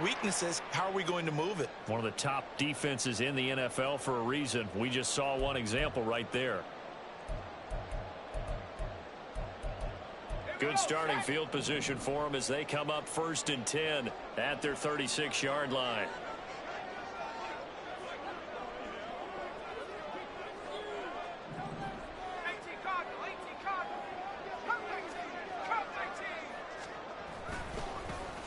weaknesses. How are we going to move it? One of the top defenses in the NFL for a reason. We just saw one example right there. Good starting field position for them as they come up 1st and 10 at their 36-yard line.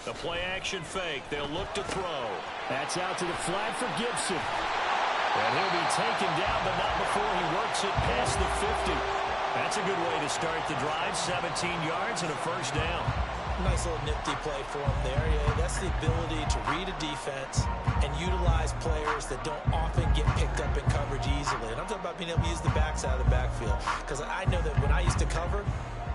The play-action fake. They'll look to throw. That's out to the flat for Gibson. And he'll be taken down, but not before he works it past the 50. That's a good way to start the drive. 17 yards and a first down. Nice little nifty play for him there. Yeah, that's the ability to read a defense and utilize players that don't often get picked up in coverage easily. And I'm talking about being able to use the backside of the backfield. Because I know that when I used to cover,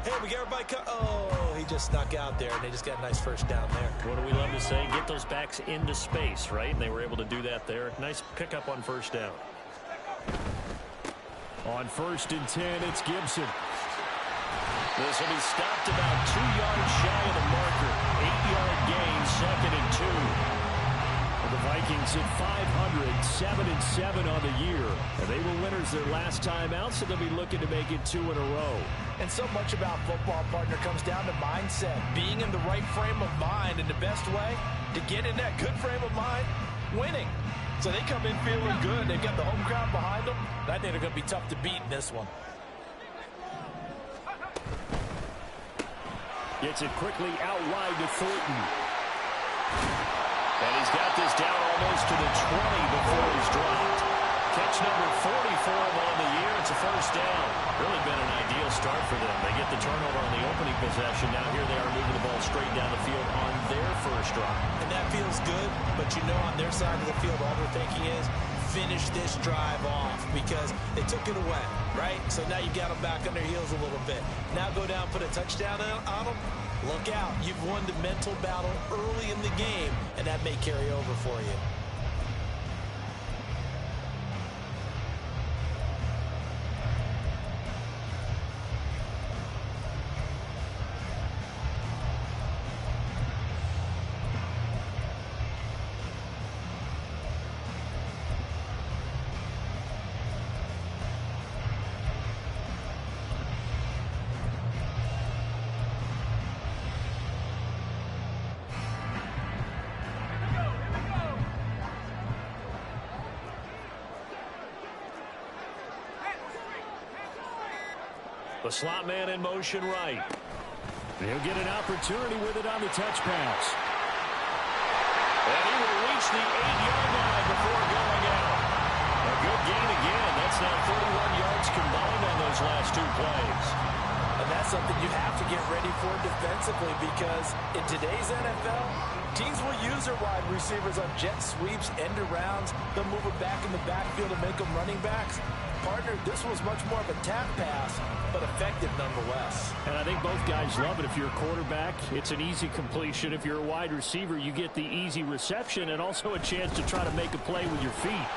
hey, we got everybody oh, he just snuck out there, and they just got a nice first down there. What do we love to say? Get those backs into space, right? And they were able to do that there. Nice pickup on first down. On 1st and 10, it's Gibson. This will be stopped about 2 yards shy of the marker. 8-yard gain, 2nd and 2. The Vikings at 500, 7-7 on the year. And they were winners their last time out, so they'll be looking to make it 2 in a row. And so much about football, partner, comes down to mindset. Being in the right frame of mind, and the best way to get in that good frame of mind, winning. So they come in feeling good. They've got the home crowd behind them. I think they're going to be tough to beat in this one. Gets it quickly out wide to Thornton. And he's got this down almost to the 20 before he's dropped. Catch number 44 on the year. It's a first down. Really been an ideal start for them. They get the turnover on the opening possession. Now here they are moving the ball straight down the field on their first drive. And that feels good, but you know on their side of the field all they're thinking is finish this drive off because they took it away, right? So now you've got them back on their heels a little bit. Now go down, put a touchdown on them. Look out. You've won the mental battle early in the game, and that may carry over for you. The slot man in motion right. He'll get an opportunity with it on the touch pass. And he will reach the 8-yard line before going out. A good gain again. That's now 31 yards combined on those last 2 plays. And that's something you have to get ready for defensively because in today's NFL, teams will use their wide receivers on jet sweeps, end arounds. They'll move it back in the backfield and make them running backs. Partner, this was much more of a tap pass, but effective nonetheless. And I think both guys love it. If you're a quarterback, it's an easy completion. If you're a wide receiver, you get the easy reception and also a chance to try to make a play with your feet.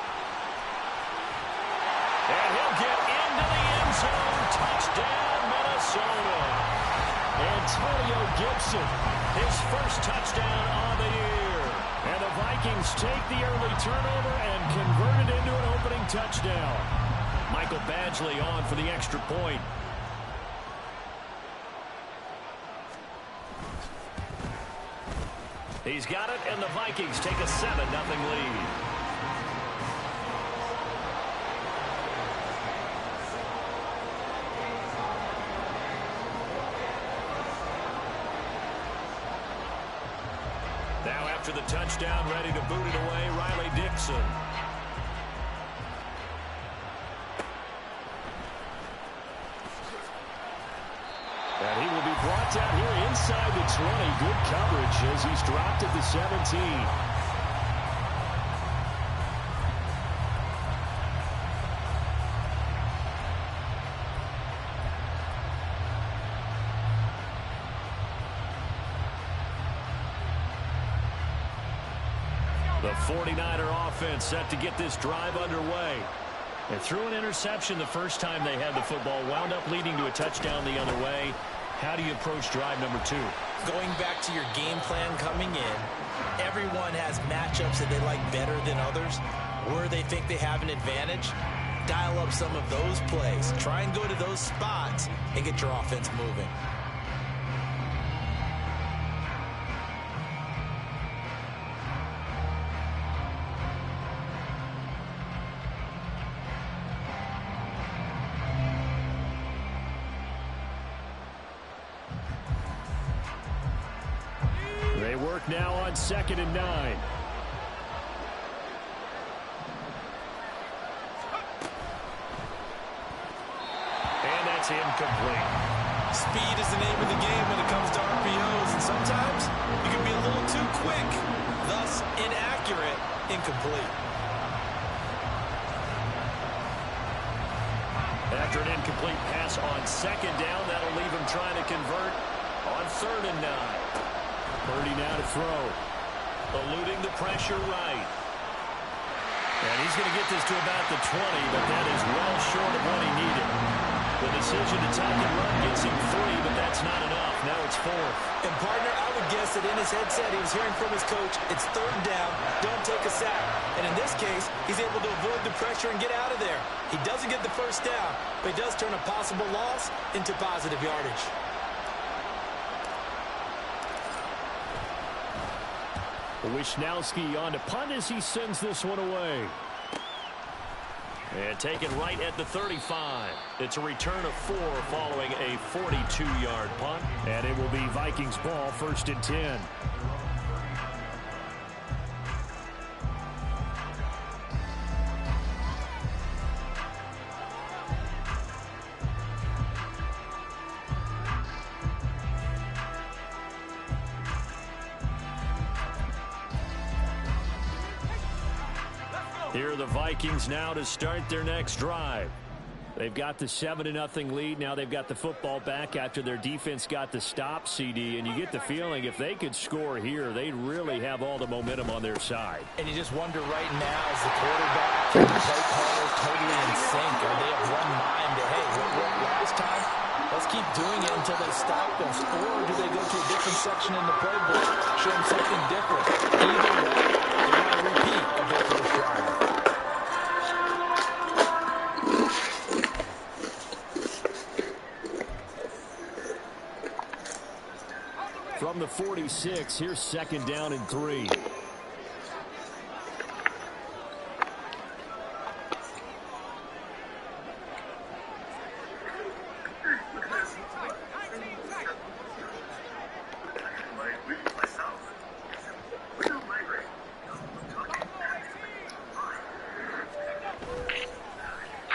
And he'll get into the end zone. Touchdown, Minnesota. Antonio Gibson, his first touchdown on the year. And the Vikings take the early turnover and convert it into an opening touchdown. Michael Badgley on for the extra point. He's got it, and the Vikings take a 7-0 lead. Now after the touchdown, ready to boot it away, Riley Dixon. And he will be brought down here inside the 20. Good coverage as he's dropped at the 17. The 49er offense set to get this drive underway. They threw an interception the first time they had the football, wound up leading to a touchdown the other way. How do you approach drive number 2? Going back to your game plan coming in, Everyone has matchups that they like better than others, where they think they have an advantage. Dial up some of those plays. Try and go to those spots and get your offense moving. They work now on 2nd and 9. And that's incomplete. Speed is the name of the game when it comes to RPOs, and sometimes you can be a little too quick, thus inaccurate, incomplete. After an incomplete pass on 2nd down, that'll leave him trying to convert on 3rd and 9. Purdy now to throw. Eluding the pressure right. And he's going to get this to about the 20, but that is well short of what he needed. The decision to tack and run gets him 3, but that's not enough. Now it's 4th. And, partner, I would guess that in his headset he was hearing from his coach, it's 3rd down, don't take a sack. And in this case, he's able to avoid the pressure and get out of there. He doesn't get the 1st down, but he does turn a possible loss into positive yardage. Wishnowski on to punt as he sends this one away. And taken right at the 35. It's a return of 4 following a 42-yard punt. And it will be Vikings ball, 1st and 10. Here are the Vikings now to start their next drive. They've got the 7-0 lead. Now they've got the football back after their defense got the stop, CD. And you get the feeling if they could score here, they'd really have all the momentum on their side. And you just wonder right now, is the quarterback and the play caller totally in sync? Are they of one mind that, hey, what worked last time? Let's keep doing it until they stop us. Or do they go to a different section in the playbook, show them something different? Either way, they want to repeat of their first drive. From the 46, here's 2nd down and 3.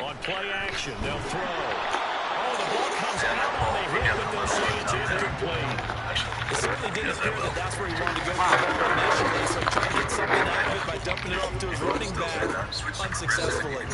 On play action, they'll throw. Oh, the ball comes out on the hit, but they'll say it's incomplete. It certainly didn't appear that that's where he wanted to go for the ball initially, so trying to get something out of it by dumping it off to his running back unsuccessfully.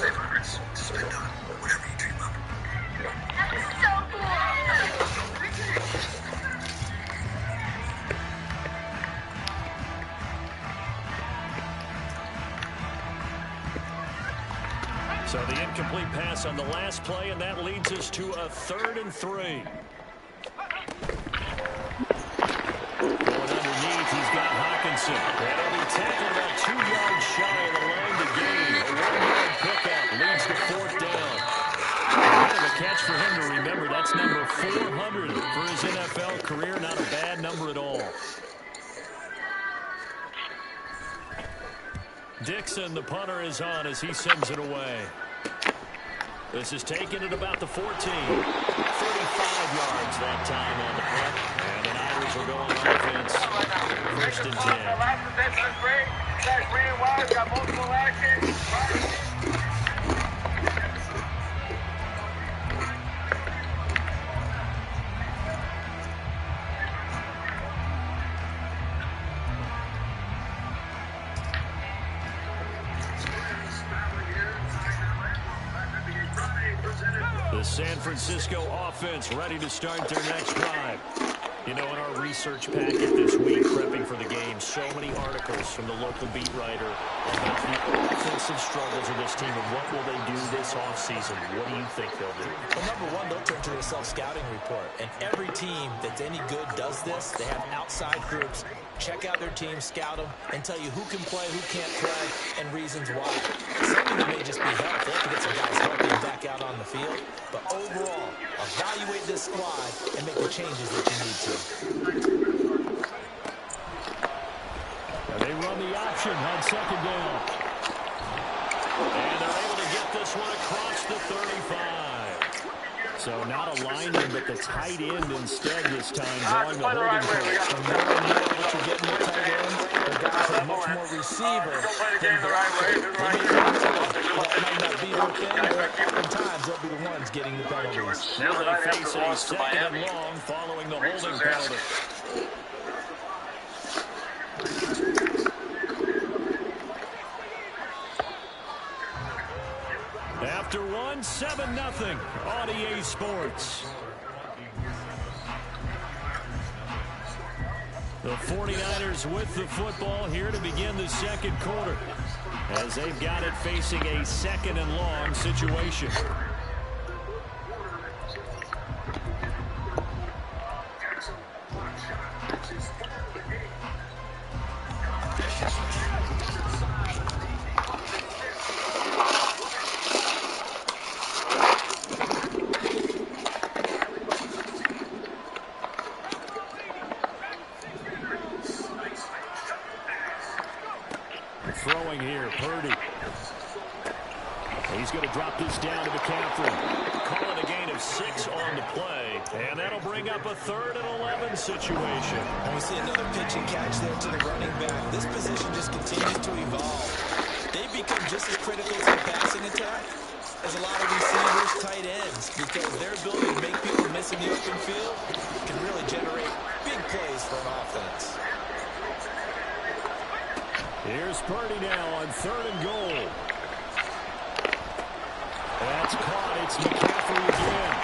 So the incomplete pass on the last play, and that leads us to a 3rd and 3. Going underneath, he's got Hawkinson. And he'll be tackled about 2 yards shy of the line to gain. A 1-yard pickup leads to 4th down. A bit of a catch for him to remember. That's number 400 for his NFL career. Not a bad number at all. Dixon, the punter, is on as he sends it away. This is taken at about the 14. 35 yards that time on the punt. And the Niners will go on offense. 1st and 10. The San Francisco offense ready to start their next drive. You know, in our research packet this week, prepping for the game, so many articles from the local beat writer about the offensive struggles of this team and what will they do this offseason. What do you think they'll do? Well, number one, they'll turn to their self-scouting report. And every team that's any good does this. They have outside groups check out their team, scout them, and tell you who can play, who can't play, and reasons why. Some of it may just be health. They have to get some guys healthy and back out on the field. But overall, evaluate this squad and make the changes that you need to. They run the option on second down. And they're able to get this one across the 35. So not a lineman, but the tight end instead this time, drawing the holding call. And knowing what you're getting with tight ends, the guys are much more receiver than blocker. That might not be their thing, but oftentimes they'll be the ones getting the penalties. Now they face a second and long following the holding penalty. After one, 7-0 on EA Sports. The 49ers with the football here to begin the second quarter, as they've got it facing a second and long situation. Throwing here, Purdy. He's going to drop this down to McCaffrey. Call it a gain of 6 on the play. And that'll bring up a 3rd and 11 situation. And we see another pitch and catch there to the running back. This position just continues to evolve. They become just as critical to the passing attack as a lot of receivers, tight ends, because their ability to make people miss in the open field can really generate big plays for an offense. Here's Purdy now on 3rd and goal. That's caught. It's McCaffrey again.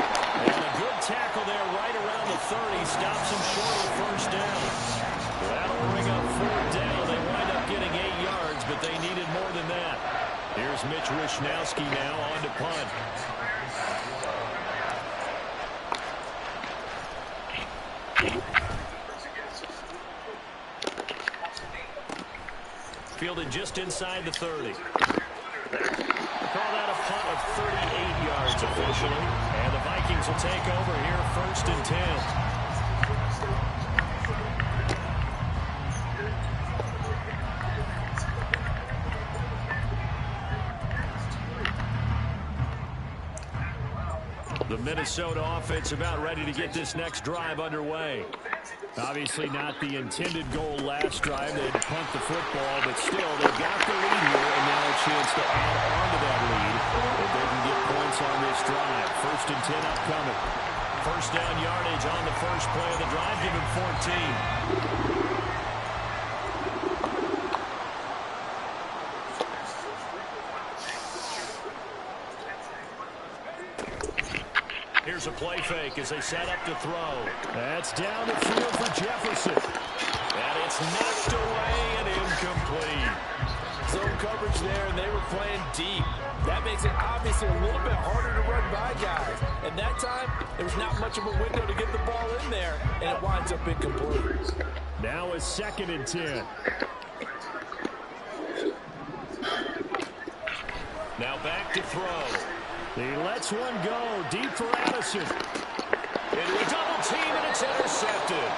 And a good tackle there right around the 30. Stops him short of the first down. That'll bring up 4th down. They wind up getting 8 yards, but they needed more than that. Here's Mitch Wishnowski now on to punt. Fielded just inside the 30. Call that a punt of 38 yards officially. And the Vikings will take over here 1st and 10. The Minnesota offense about ready to get this next drive underway. Obviously not the intended goal last drive. They had to punt the football, but still, they've got the lead here, and now a chance to add on to that lead if they can get points on this drive. 1st and 10 upcoming. First down yardage on the first play of the drive, give him 14. Here's a play fake as they set up to throw. That's down the field for Jefferson. And it's knocked away and incomplete. Zone coverage there, and they were playing deep. That makes it obviously a little bit harder to run by guys. And that time, there was not much of a window to get the ball in there, and it winds up incomplete. Now a 2nd and 10. Now back to throw. He lets one go deep for Addison. Into a double team, and it's intercepted.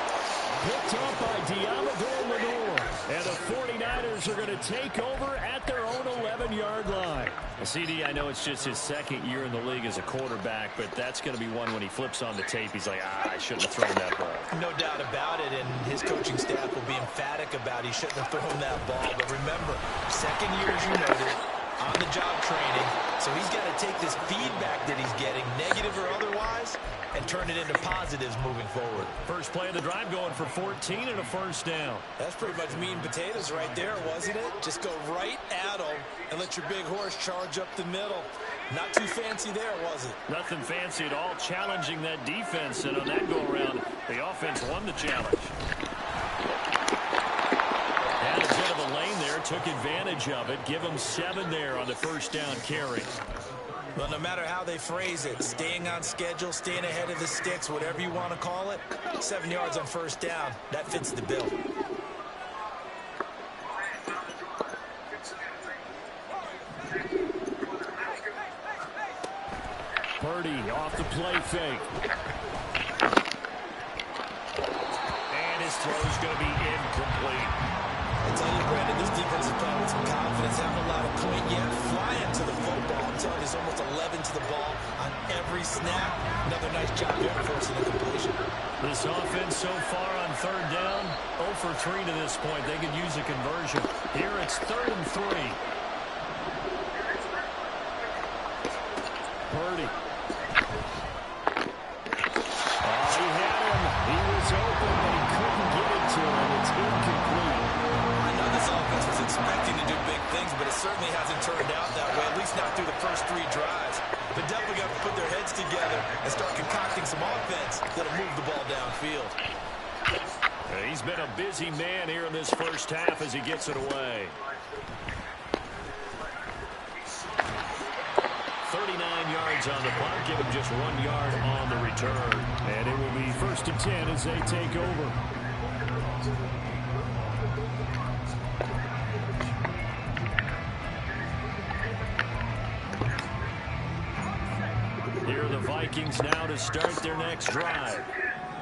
Picked up by Diamador Lenore. And the 49ers are going to take over at their own 11-yard line. CD, I know it's just his 2nd year in the league as a quarterback, but that's going to be one when he flips on the tape. He's like, I shouldn't have thrown that ball. No doubt about it, and his coaching staff will be emphatic about he shouldn't have thrown that ball. But remember, 2nd year, as you noted, on-the-job training, so he's got to take this feedback that he's getting, negative or otherwise, and turn it into positives moving forward. First play of the drive going for 14 and a 1st down. That's pretty much meat and potatoes right there, wasn't it? Just go right at him and let your big horse charge up the middle. Not too fancy there, was it? Nothing fancy at all, challenging that defense, and on that go-around, the offense won the challenge. Had a bit of a lane there, took advantage of it. Give him 7 there on the first down carry. Well, no matter how they phrase it, staying on schedule, staying ahead of the sticks, whatever you want to call it, 7 yards on first down, that fits the bill. Purdy off the play fake. And his throw's going to be incomplete. I tell you, Brandon, this defense is playing with some confidence, haven't allowed a point yet, flying to the football. I'm telling you, it's almost 11 to the ball on every snap. Another nice job there forcing the completion. This offense so far on third down, 0 for 3 to this point. They could use a conversion. Here it's 3rd and 3. Purdy. Oh, he had him. He was open, but he couldn't get it to him. It's incomplete. I know this offense was expecting to do big things, but it certainly hasn't turned out that way, at least not through the first 3 drives. They definitely got to put their heads together and start concocting some offense that'll move the ball downfield. He's been a busy man here in this first half as he gets it away. 39 yards on the punt, give him just 1 yard on the return. And it will be 1st and 10 as they take over. Here are the Vikings now to start their next drive.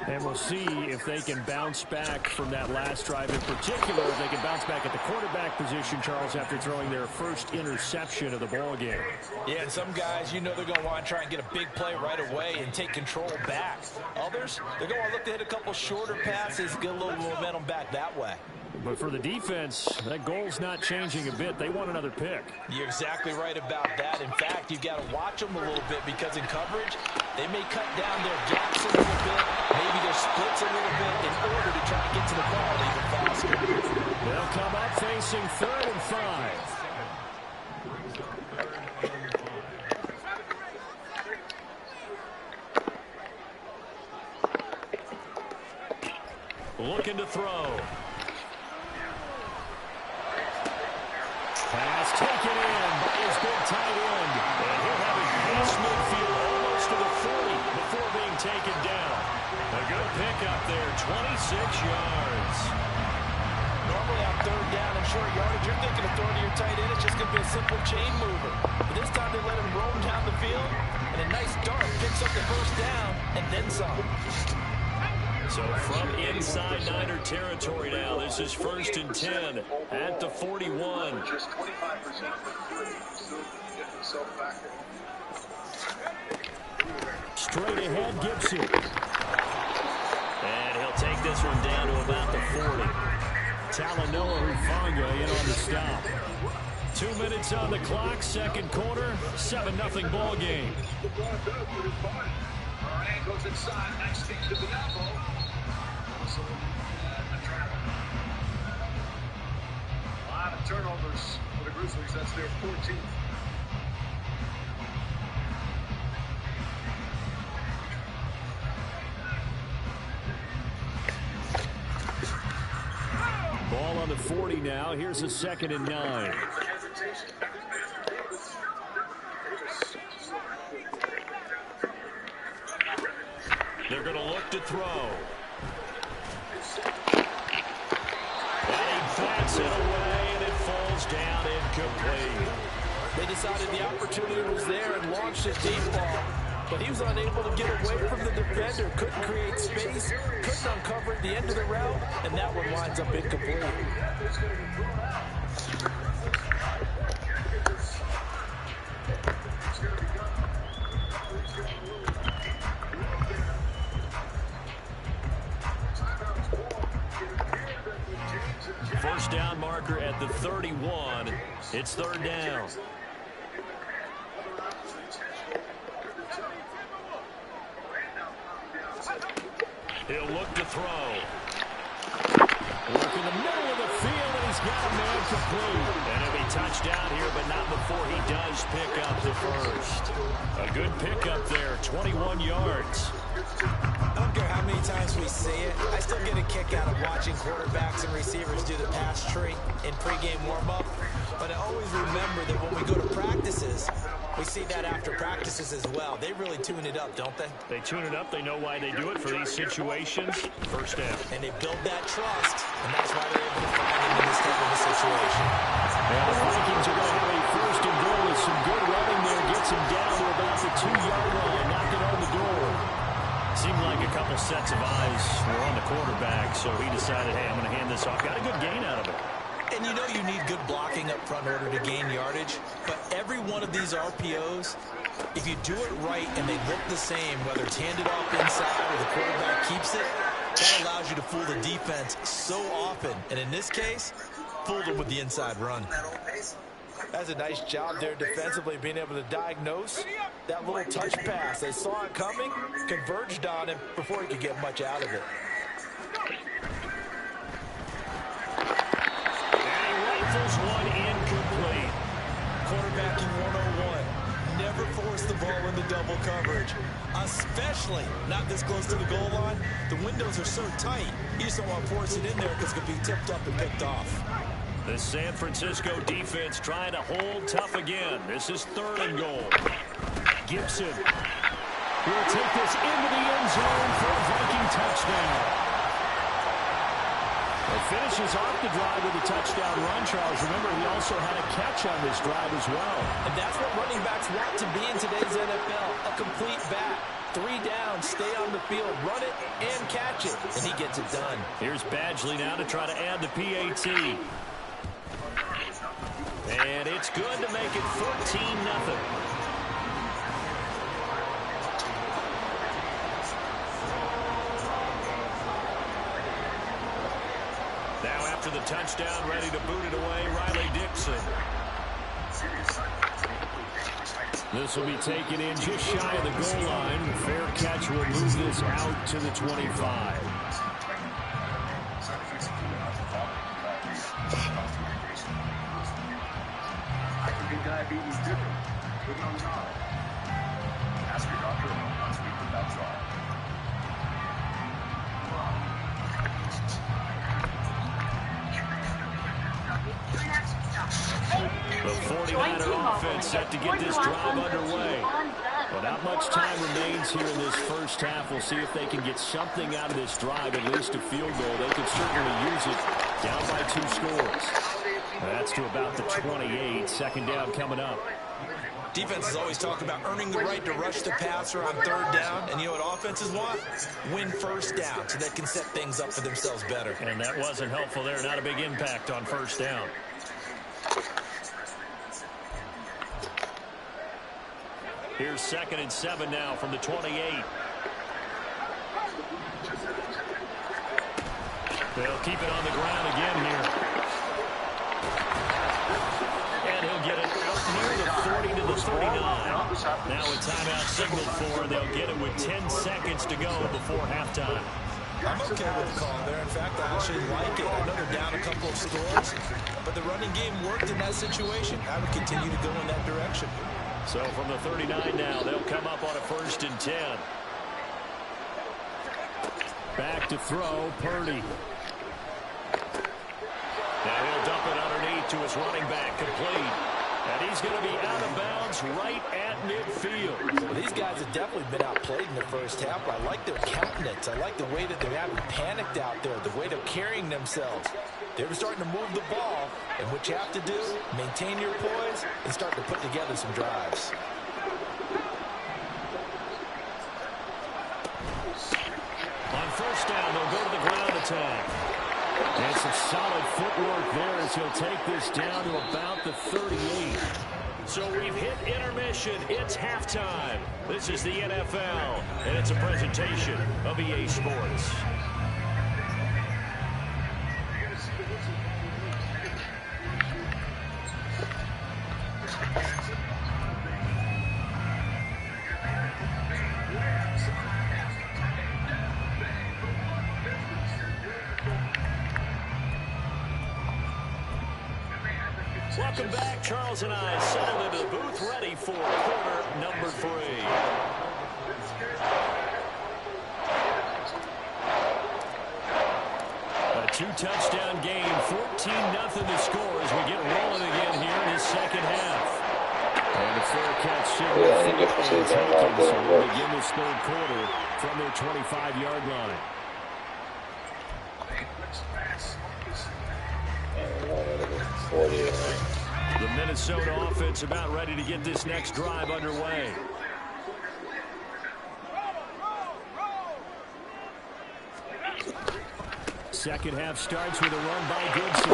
And we'll see if they can bounce back from that last drive in particular. If they can bounce back at the quarterback position, Charles, after throwing their first interception of the ball game. Yeah, and some guys, you know they're going to want to try and get a big play right away and take control back. Others, they're going to look to hit a couple shorter passes, get a little momentum back that way. But for the defense, that goal's not changing a bit. They want another pick. You're exactly right about that. In fact, you've got to watch them a little bit because in coverage, they may cut down their gaps a little bit, maybe their splits a little bit in order to try and get to the ball even faster. They'll come up facing 3rd and 5. Looking to throw. Pass taken in by his big tight end. And he'll have it past midfield almost to the 40 before being taken down. A good pickup there, 26 yards. Normally on 3rd down and short yardage, you're thinking of throwing to your tight end. It's just going to be a simple chain mover. But this time they let him roam down the field, and a nice dart picks up the 1st down and then some. So from inside Niner territory now, this is 1st and 10 at the 41. Just 25% for 3. Still get himself back there. Straight ahead, Gibson. And he'll take this one down to about the 40. Talanoa Hufanga in on the stop. 2 minutes on the clock, 2nd quarter, 7-0 ball game. Goes inside, nice kick to the elbow. A lot of turnovers for the Grizzlies. That's their 14th. Ball on the 40 now. Here's a 2nd and 9. They're going to look to throw. And he bats it away, and it falls down incomplete. They decided the opportunity was there and launched a deep ball, but he was unable to get away from the defender, couldn't create space, couldn't uncover at the end of the route, and that one winds up incomplete. First down marker at the 31. It's 3rd down. He'll look to throw. Work in the middle of the field, and he's got a man complete. And he'll be touchdown here, but not before he does pick up the 1st. A good pickup there, 21 yards. I don't care how many times we see it. I still get a kick out of watching quarterbacks and receivers do the pass tree in pregame warm-up. But I always remember that when we go to practices, we see that after practices as well. They really tune it up, don't they? They tune it up. They know why they do it for these situations. First down. And they build that trust, and that's why they're able to find him in this type of a situation. And the Vikings are going to have a 1st and goal with some good running there. Gets him down to about the 2-yard line. decided, hey, I'm going to hand this off. Got a good gain out of it. And you know you need good blocking up front in order to gain yardage. But every one of these RPOs, if you do it right and they look the same, whether it's handed off inside or the quarterback keeps it, that allows you to fool the defense so often. And in this case, fooled them with the inside run. That's a nice job there defensively, being able to diagnose that little touch pass. They saw it coming, converged on him before he could get much out of it. And he rifles one incomplete. Quarterbacking 101. Never force the ball into double coverage, especially not this close to the goal line. The windows are so tight, you just don't want to force it in there because it could be tipped up and picked off. The San Francisco defense trying to hold tough again. This is 3rd and goal. Gibson will take this into the end zone for a Viking touchdown. He finishes off the drive with a touchdown run, Charles. Remember, he also had a catch on this drive as well. And that's what running backs want to be in today's NFL, a complete back. 3 down, stay on the field, run it, and catch it. And he gets it done. Here's Badgley now to try to add the PAT. And it's good to make it 14-0. Now after the touchdown, ready to boot it away, Riley Dixon. This will be taken in just shy of the goal line. Fair catch will move this out to the 25. Diabetes different. Good on top. Ask your doctor about not speaking that's all. The 49er offense set to get this drive underway. But not much time remains here in this first half. We'll see if they can get something out of this drive, at least a field goal. They could certainly use it down by 2 scores. That's to about the 28. 2nd down coming up. Defense has always talked about earning the right to rush the passer on 3rd down. And you know what offenses want? Win 1st down so they can set things up for themselves better. And that wasn't helpful there. Not a big impact on 1st down. Here's 2nd and 7 now from the 28. They'll keep it on the ground again here. And he'll get it out near the 40 to the 39. Now a timeout signaled for. They'll get it with 10 seconds to go before halftime. I'm okay with the call there. In fact, I actually like it. I know they're down a couple of scores, but the running game worked in that situation. I would continue to go in that direction. So from the 39 now, they'll come up on a 1st and 10. Back to throw, Purdy. Now he'll dump it underneath to his running back, complete. And he's going to be out of bounds right at midfield. Well, these guys have definitely been outplayed in the first half. I like their countenance. I like the way that they're having panicked out there, the way they're carrying themselves. They're starting to move the ball, and what you have to do, maintain your poise and start to put together some drives. On 1st down, they'll go to the ground attack. And some solid footwork there as he'll take this down to about the 38. So we've hit intermission. It's halftime. This is the NFL, and it's a presentation of EA Sports. Welcome back. Charles and I settled into the booth, ready for quarter number 3. A 2-touchdown game, 14-0 to score as we get rolling again here in his 2nd half. And a fair catch signal taken, so we'll begin this 3rd quarter from their 25-yard line. The Minnesota offense about ready to get this next drive underway. second half starts with a run by Gibson.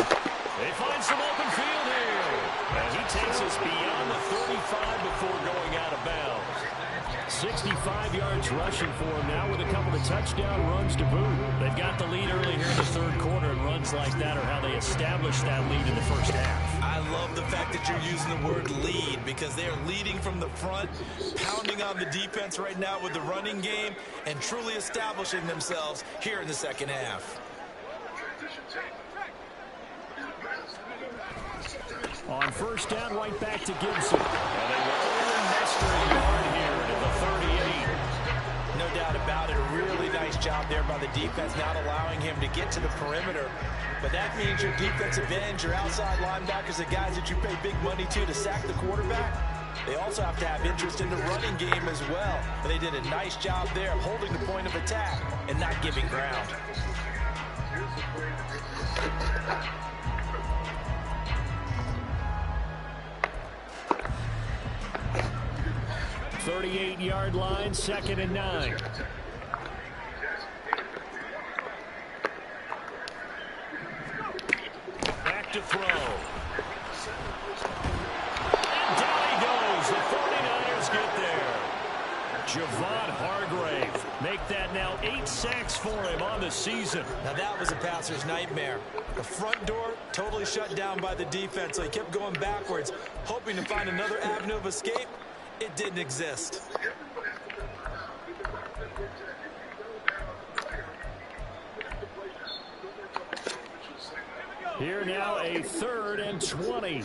They find some open field here. And he takes us beyond the 35 before going out of bounds. 65 yards rushing for him now with a couple of touchdown runs to boot. They've got the lead early here in the third quarter, and runs like that are how they establish that lead in the first half. I love the fact that you're using the word lead because they are leading from the front, pounding on the defense right now with the running game, and truly establishing themselves here in the second half. On first down, right back to Gibson. And they will only muster a yard here at the 38. No doubt about it. A really nice job there by the defense, not allowing him to get to the perimeter. But that means your defensive ends, your outside linebackers, the guys that you pay big money to sack the quarterback, they also have to have interest in the running game as well. And they did a nice job there of holding the point of attack and not giving ground. 38-yard line, 2nd and 9. Back to throw. And down he goes. The 49ers get there. Javon Hargrave make that now 8 sacks for him on the season. Now that was a passer's nightmare. The front door totally shut down by the defense, so he kept going backwards, hoping to find another avenue of escape. It didn't exist. Here now a 3rd and 20.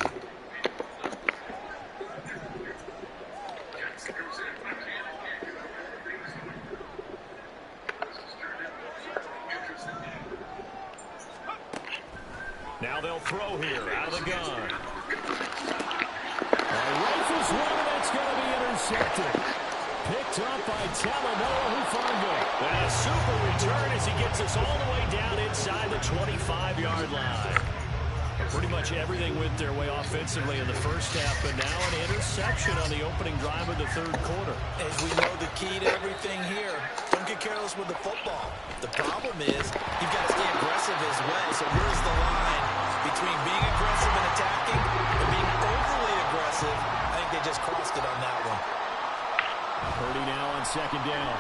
Now they'll throw here out of the gun. Rifles one, and that's going to be intercepted. Picked up by Talanoa Hufanga. And a super return as he gets us all the way down inside the 25-yard line. Pretty much everything went their way offensively in the first half, but now an interception on the opening drive of the third quarter. As we know, the key to everything here, don't get careless with the football. The problem is you've got to stay aggressive as well. So where's the line between being aggressive and attacking and being overly aggressive? I think they just crossed it on that one. Purdy now on 2nd down.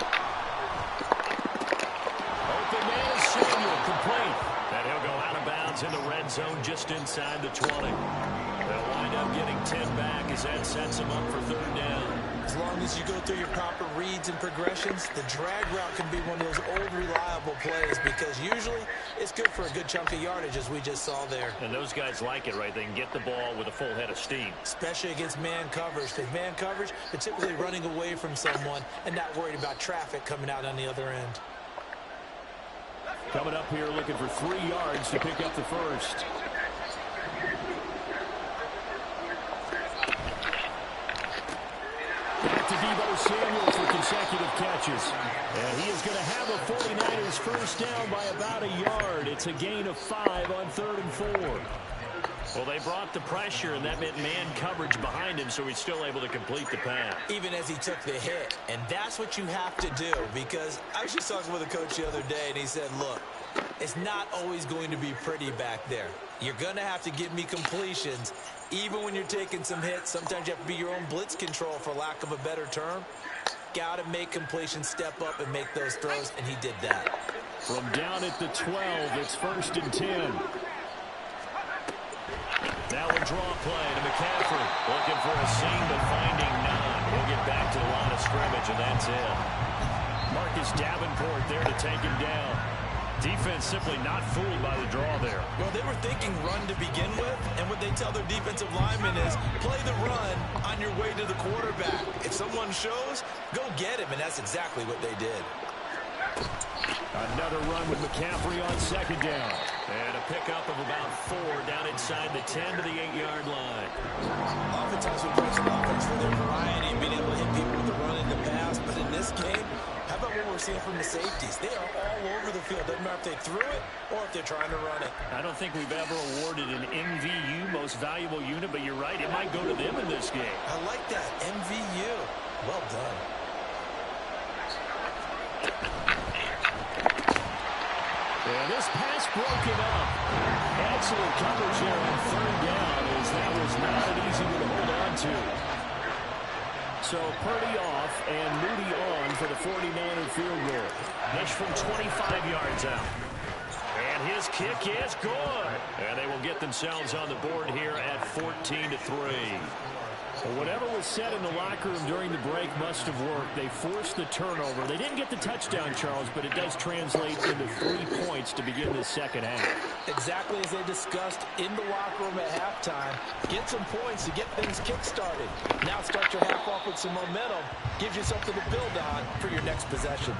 Open man is Samuel, complete. And he'll go out of bounds in the red zone just inside the 20. They'll wind up getting 10 back as that sets them up for 3rd down. As long as you go through your proper reads and progressions, the drag route can be one of those old reliable plays because usually it's good for a good chunk of yardage as we just saw there. And those guys like it, right? They can get the ball with a full head of steam. Especially against man coverage. Because man coverage, they're typically running away from someone and not worried about traffic coming out on the other end. Coming up here looking for 3 yards to pick up the first. Back to Deebo Samuel for consecutive catches. And he is going to have a 49ers first down by about a yard. It's a gain of 5 on 3rd and 4. Well, they brought the pressure, and that meant man coverage behind him, so he's still able to complete the pass. Even as he took the hit. And that's what you have to do, because I was just talking with a coach the other day, and he said, look, it's not always going to be pretty back there. You're going to have to give me completions, even when you're taking some hits. Sometimes you have to be your own blitz control, for lack of a better term. Got to make completions, step up, and make those throws, and he did that. From down at the 12, it's 1st and 10. Now a draw play to McCaffrey. Looking for a seam, but finding none. He'll get back to the line of scrimmage, and that's it. Marcus Davenport there to take him down. Defense simply not fooled by the draw there. Well, they were thinking run to begin with, and what they tell their defensive linemen is play the run on your way to the quarterback. If someone shows, go get him, and that's exactly what they did. Another run with McCaffrey on 2nd down. And a pickup of about 4 down inside the 10 to the 8-yard line. Oftentimes we praise an offense for their variety and being able to hit people with the run in the pass, but in this game, how about what we're seeing from the safeties? They are all over the field. Doesn't matter if they threw it or if they're trying to run it. I don't think we've ever awarded an MVU, most valuable unit, but you're right, it might go to them in this game. I like that, MVU. Well done. And this pass broken up. Excellent coverage there on third down, as that was not an easy one to hold on to. So Purdy off and Moody on for the 49er field goal. This from 25 yards out. And his kick is good. And they will get themselves on the board here at 14-3. Well, whatever was said in the locker room during the break must have worked. They forced the turnover. They didn't get the touchdown, Charles, but it does translate into 3 points to begin the second half. Exactly as they discussed in the locker room at halftime. Get some points to get things kick-started. Now start your half off with some momentum. Gives you something to build on for your next possession.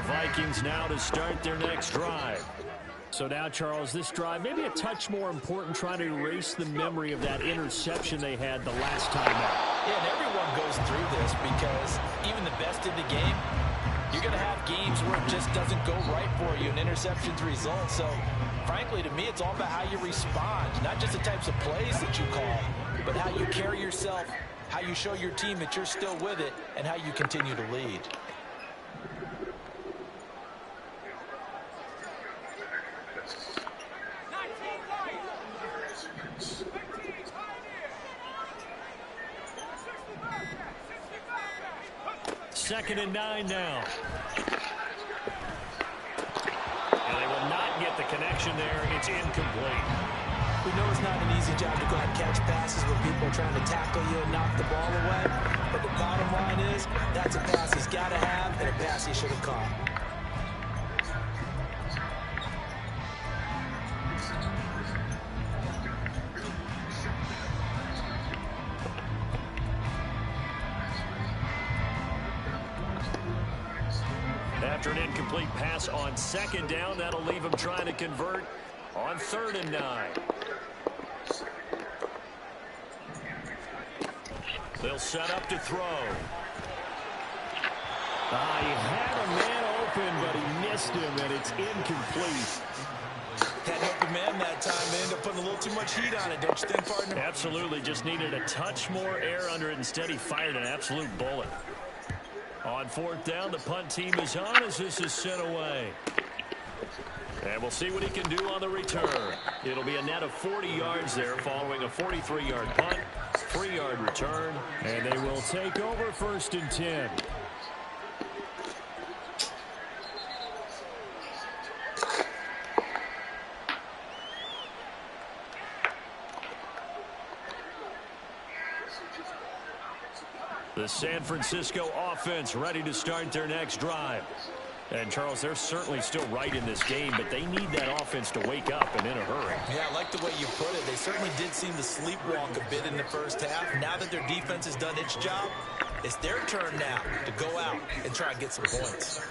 Vikings now to start their next drive. So now, Charles, this drive maybe a touch more important, trying to erase the memory of that interception they had the last time out. Yeah, and everyone goes through this because even the best in the game, you're going to have games where it just doesn't go right for you and interceptions result. So, frankly, to me, it's all about how you respond, not just the types of plays that you call, but how you carry yourself, how you show your team that you're still with it, and how you continue to lead. Second and 9 now. And they will not get the connection there. It's incomplete. We know it's not an easy job to go out and catch passes when people are trying to tackle you and knock the ball away. But the bottom line is, that's a pass he's got to have and a pass he should have caught. After an incomplete pass on second down, that'll leave him trying to convert on 3rd and 9. They'll set up to throw. He had a man open, but he missed him, and it's incomplete. Had an open man that time. They ended up putting a little too much heat on it, don't you think, partner? Absolutely. Just needed a touch more air under it. Instead, he fired an absolute bullet. On 4th down, the punt team is on as this is sent away. And we'll see what he can do on the return. It'll be a net of 40 yards there following a 43-yard punt, 3-yard return, and they will take over 1st and 10. The San Francisco offense ready to start their next drive. And, Charles, they're certainly still right in this game, but they need that offense to wake up and in a hurry. Yeah, I like the way you put it. They certainly did seem to sleepwalk a bit in the first half. Now that their defense has done its job, it's their turn now to go out and try and get some points.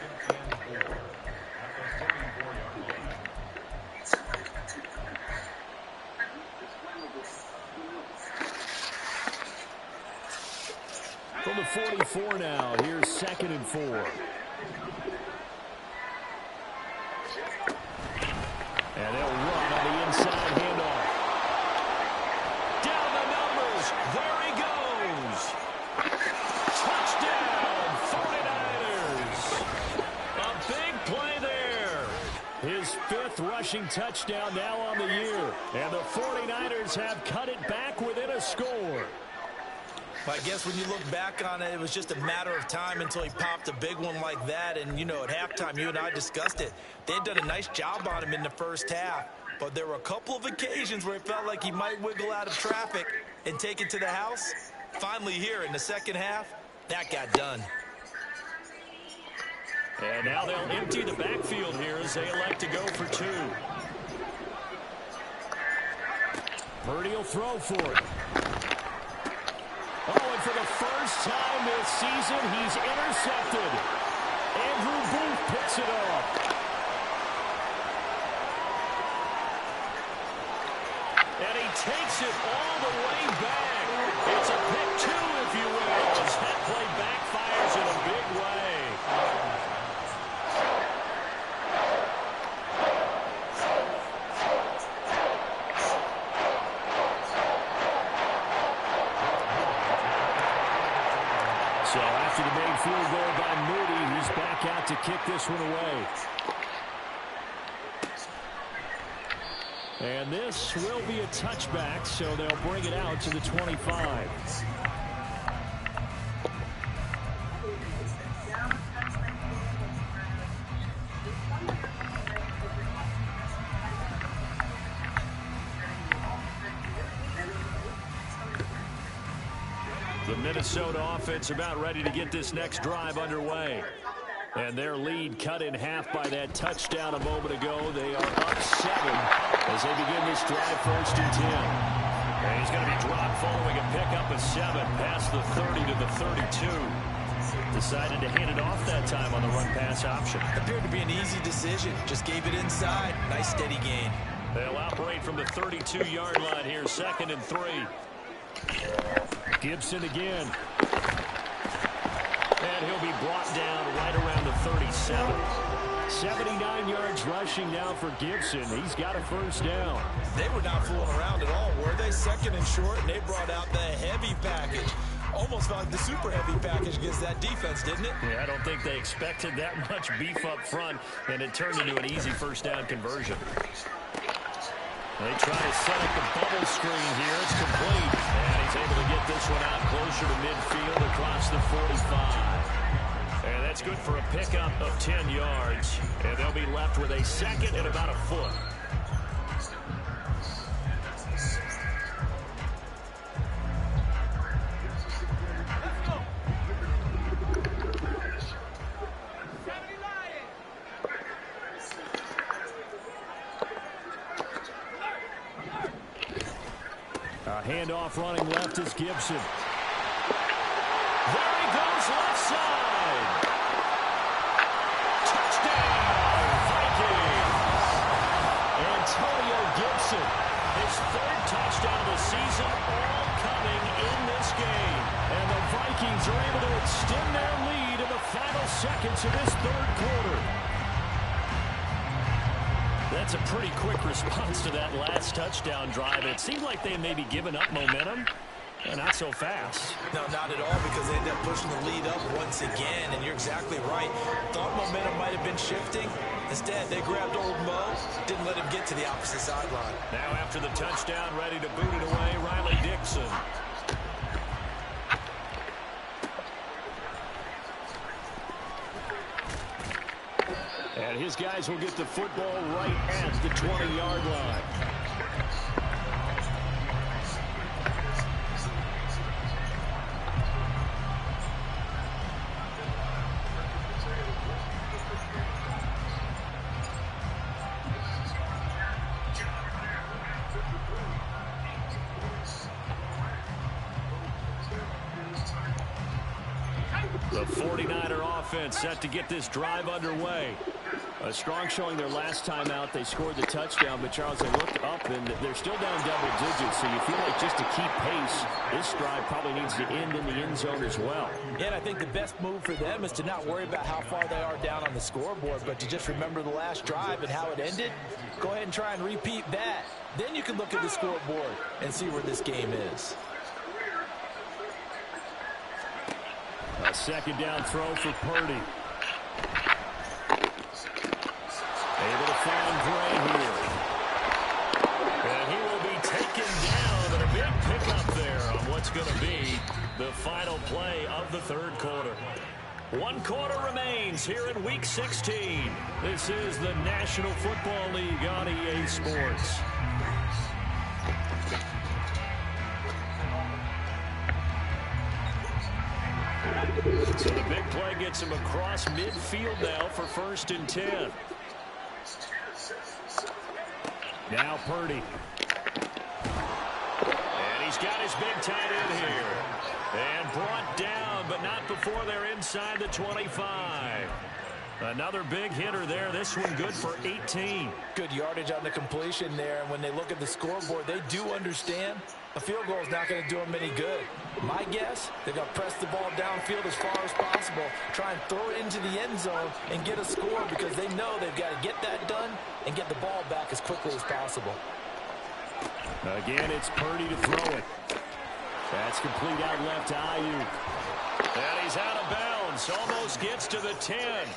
From the 44 now, here's 2nd and 4. And they'll run on the inside handoff. Down the numbers. There he goes. Touchdown, 49ers. A big play there. His 5th rushing touchdown now on the year. And the 49ers have cut it back within a score. I guess when you look back on it, it was just a matter of time until he popped a big one like that. And, you know, at halftime, you and I discussed it. They had done a nice job on him in the first half. But there were a couple of occasions where it felt like he might wiggle out of traffic and take it to the house. Finally here in the second half, that got done. And now they'll empty the backfield here as they elect to go for 2. Purdy will throw for it. Oh, and for the first time this season, he's intercepted. Andrew Booth picks it off. And he takes it all the way back. It's a pick two, if you will, as that play backfires in a big way. So after the made field goal by Moody, he's back out to kick this one away. And this will be a touchback, so they'll bring it out to the 25. The Minnesota offense about ready to get this next drive underway. And their lead cut in half by that touchdown a moment ago. They are up 7 as they begin this drive, 1st and 10. And he's going to be dropped following a pickup of 7 past the 30 to the 32. Decided to hand it off that time on the run-pass option. Appeared to be an easy decision. Just gave it inside. Nice steady gain. They'll operate from the 32-yard line here, 2nd and 3. Gibson again. And he'll be brought down right around the 37. 79 yards rushing now for Gibson. He's got a 1st down. They were not fooling around at all, were they? 2nd and short, and they brought out the heavy package. Almost felt like the super heavy package against that defense, didn't it? Yeah, I don't think they expected that much beef up front, and it turned into an easy 1st down conversion. They try to set up the bubble screen here. It's complete. And he's able to get this one out closer to midfield across the 45. And that's good for a pickup of 10 yards. And they'll be left with a 2nd and about a foot. Handoff running left is Gibson. There he goes left side. Touchdown, Vikings. Antonio Gibson, his 3rd touchdown of the season, all coming in this game. And the Vikings are able to extend their lead in the final seconds of this 3rd quarter. That's a pretty quick response to that last touchdown drive. It seemed like they may be giving up momentum. Not so fast. No, not at all, because they ended up pushing the lead up once again, and you're exactly right. Thought momentum might have been shifting. Instead, they grabbed old Mo, didn't let him get to the opposite sideline. Now after the touchdown, ready to boot it away, Riley Dixon. And his guys will get the football right at the 20-yard line. The 49er offense set to get this drive underway. A strong showing their last time out. They scored the touchdown, but Charles, they looked up, and they're still down double digits, so you feel like just to keep pace, this drive probably needs to end in the end zone as well. Yeah, and I think the best move for them is to not worry about how far they are down on the scoreboard, but to just remember the last drive and how it ended. Go ahead and try and repeat that. Then you can look at the scoreboard and see where this game is. A 2nd down throw for Purdy. Able to find Gray here. And he will be taken down, and a big pickup there on what's going to be the final play of the 3rd quarter. 1 quarter remains here in Week 16. This is the National Football League on EA Sports. So the big play gets him across midfield now for 1st and 10. Now Purdy. And he's got his big tight end here. And brought down, but not before they're inside the 25. Another big hitter there. This one good for 18. Good yardage on the completion there. And when they look at the scoreboard, they do understand a field goal is not going to do them any good. My guess, they're going to press the ball downfield as far as possible, try and throw it into the end zone and get a score because they know they've got to get that done and get the ball back as quickly as possible. Again, it's Purdy to throw it. That's complete out left to Ayuk. And he's out of bounds. Almost gets to the 10.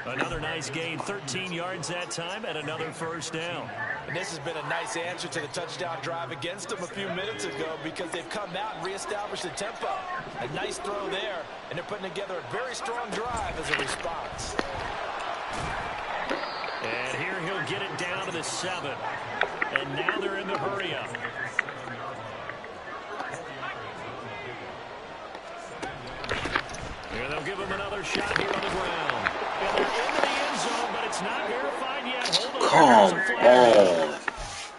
Another nice gain. 13 yards that time and another first down. And this has been a nice answer to the touchdown drive against them a few minutes ago because they've come out and reestablished the tempo. A nice throw there, and they're putting together a very strong drive as a response. And here he'll get it down to the 7. And now they're in the hurry-up. Here they'll give him another shot here on the ground. And they're into the end zone, but it's not verified yet. Hold on. Come on.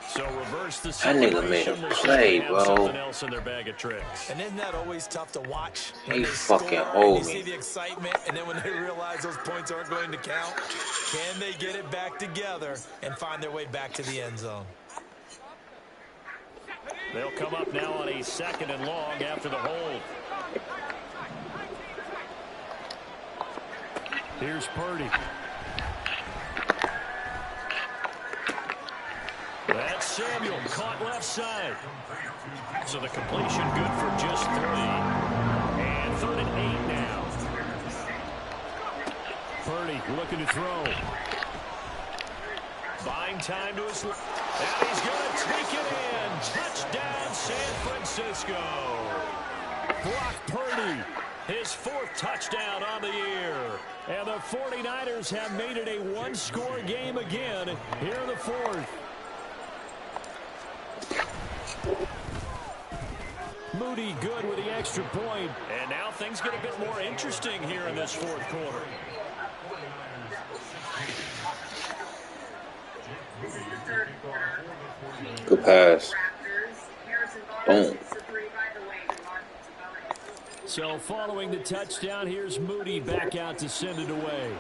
So reverse the That nigga made a play, bro. Something else in their bag of tricks. And isn't that always tough to watch? He fucking hold me. You me. see the excitement, and then when they realize those points aren't going to count, can they get it back together and find their way back to the end zone? They'll come up now on a 2nd and long after the hold. Here's Purdy. That's Samuel, caught left side. So the completion good for just 3. And 3rd and 8 now. Purdy looking to throw. Buying time to his left. And he's going to take it in. Touchdown, San Francisco. Brock Purdy, his 4th touchdown on the year. And the 49ers have made it a one-score game again here in the 4th. Moody good with the extra point. And now things get a bit more interesting here in this 4th quarter. Good pass. Boom. So following the touchdown, here's Moody back out to send it away.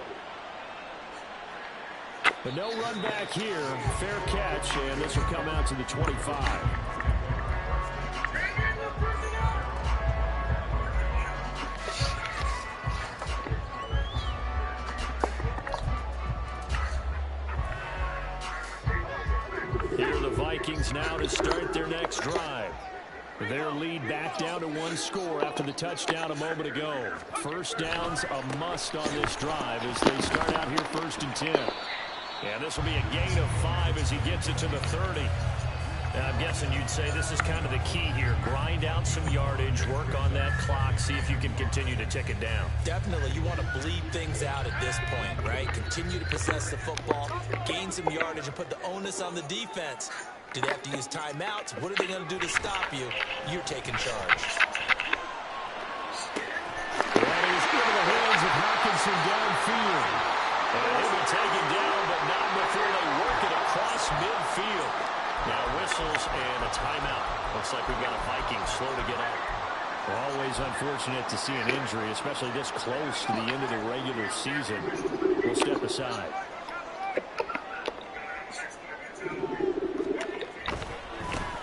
But no run back here. Fair catch, and this will come out to the 25. Here are the Vikings now to start their next drive. Their lead back down to 1 score after the touchdown a moment ago. First down's a must on this drive as they start out here 1st and 10. And this will be a gain of 5 as he gets it to the 30. I'm guessing you'd say this is kind of the key here. Grind out some yardage, work on that clock, see if you can continue to tick it down. Definitely. You want to bleed things out at this point, right? Continue to possess the football, gain some yardage, and put the onus on the defense. Do they have to use timeouts? What are they going to do to stop you? You're taking charge. That is into the hands of Hawkinson downfield. And he'll be taken down, but not before they work it across midfield. Now whistles and a timeout. Looks like we've got a Viking slow to get up. Always unfortunate to see an injury, especially this close to the end of the regular season. We'll step aside.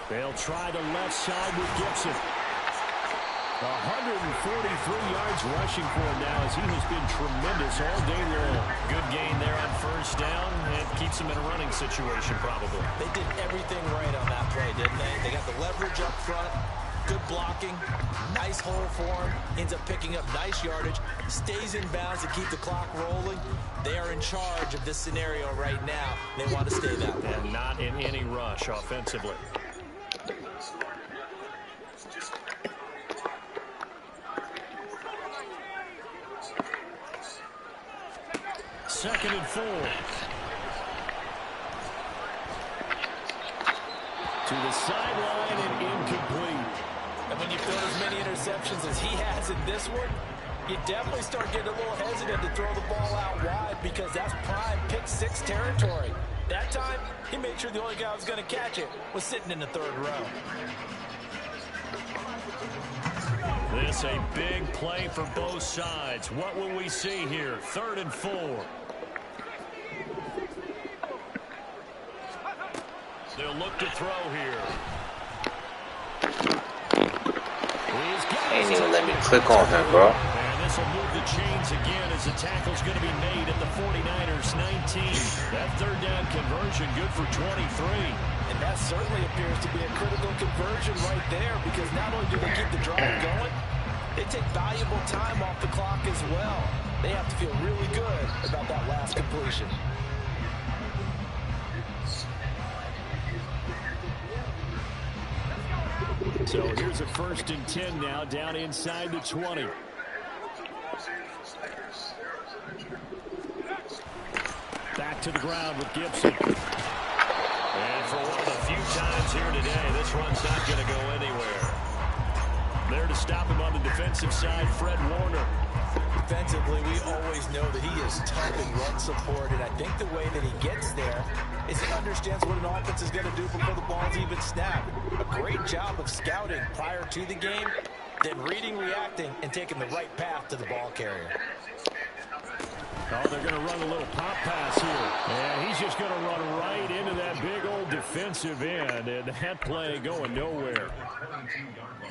They'll try the left side with Gibson. 143 yards rushing for him now as he has been tremendous all day long. Good gain there on first down and keeps him in a running situation probably. They did everything right on that play, didn't they? They got the leverage up front, good blocking, nice hole for him, ends up picking up nice yardage, stays in bounds to keep the clock rolling. They are in charge of this scenario right now. They want to stay that way. And not in any rush offensively. Second and 4. To the sideline and incomplete. And when you throw as many interceptions as he has in this one, you definitely start getting a little hesitant to throw the ball out wide because that's prime pick 6 territory. That time, he made sure the only guy who was going to catch it was sitting in the 3rd row. This a big play for both sides. What will we see here? 3rd and 4. They'll look to throw here. Ain't even let me click on him, bro. And this will move the chains again as the tackle's going to be made at the 49ers 19. That 3rd down conversion good for 23. And that certainly appears to be a critical conversion right there, because not only do they keep the drive going, they take valuable time off the clock as well. They have to feel really good about that last completion. So here's a 1st and 10 now, down inside the 20. Back to the ground with Gibson. And for one of the few times here today, this run's not going to go anywhere. There to stop him on the defensive side, Fred Warner. Defensively, we always know that he is tough in run support, and I think the way that he gets there is he understands what an offense is going to do before the ball's even snapped. A great job of scouting prior to the game, then reading, reacting, and taking the right path to the ball carrier. Oh, they're going to run a little pop pass here. And he's just going to run right into that big old defensive end, and that play going nowhere.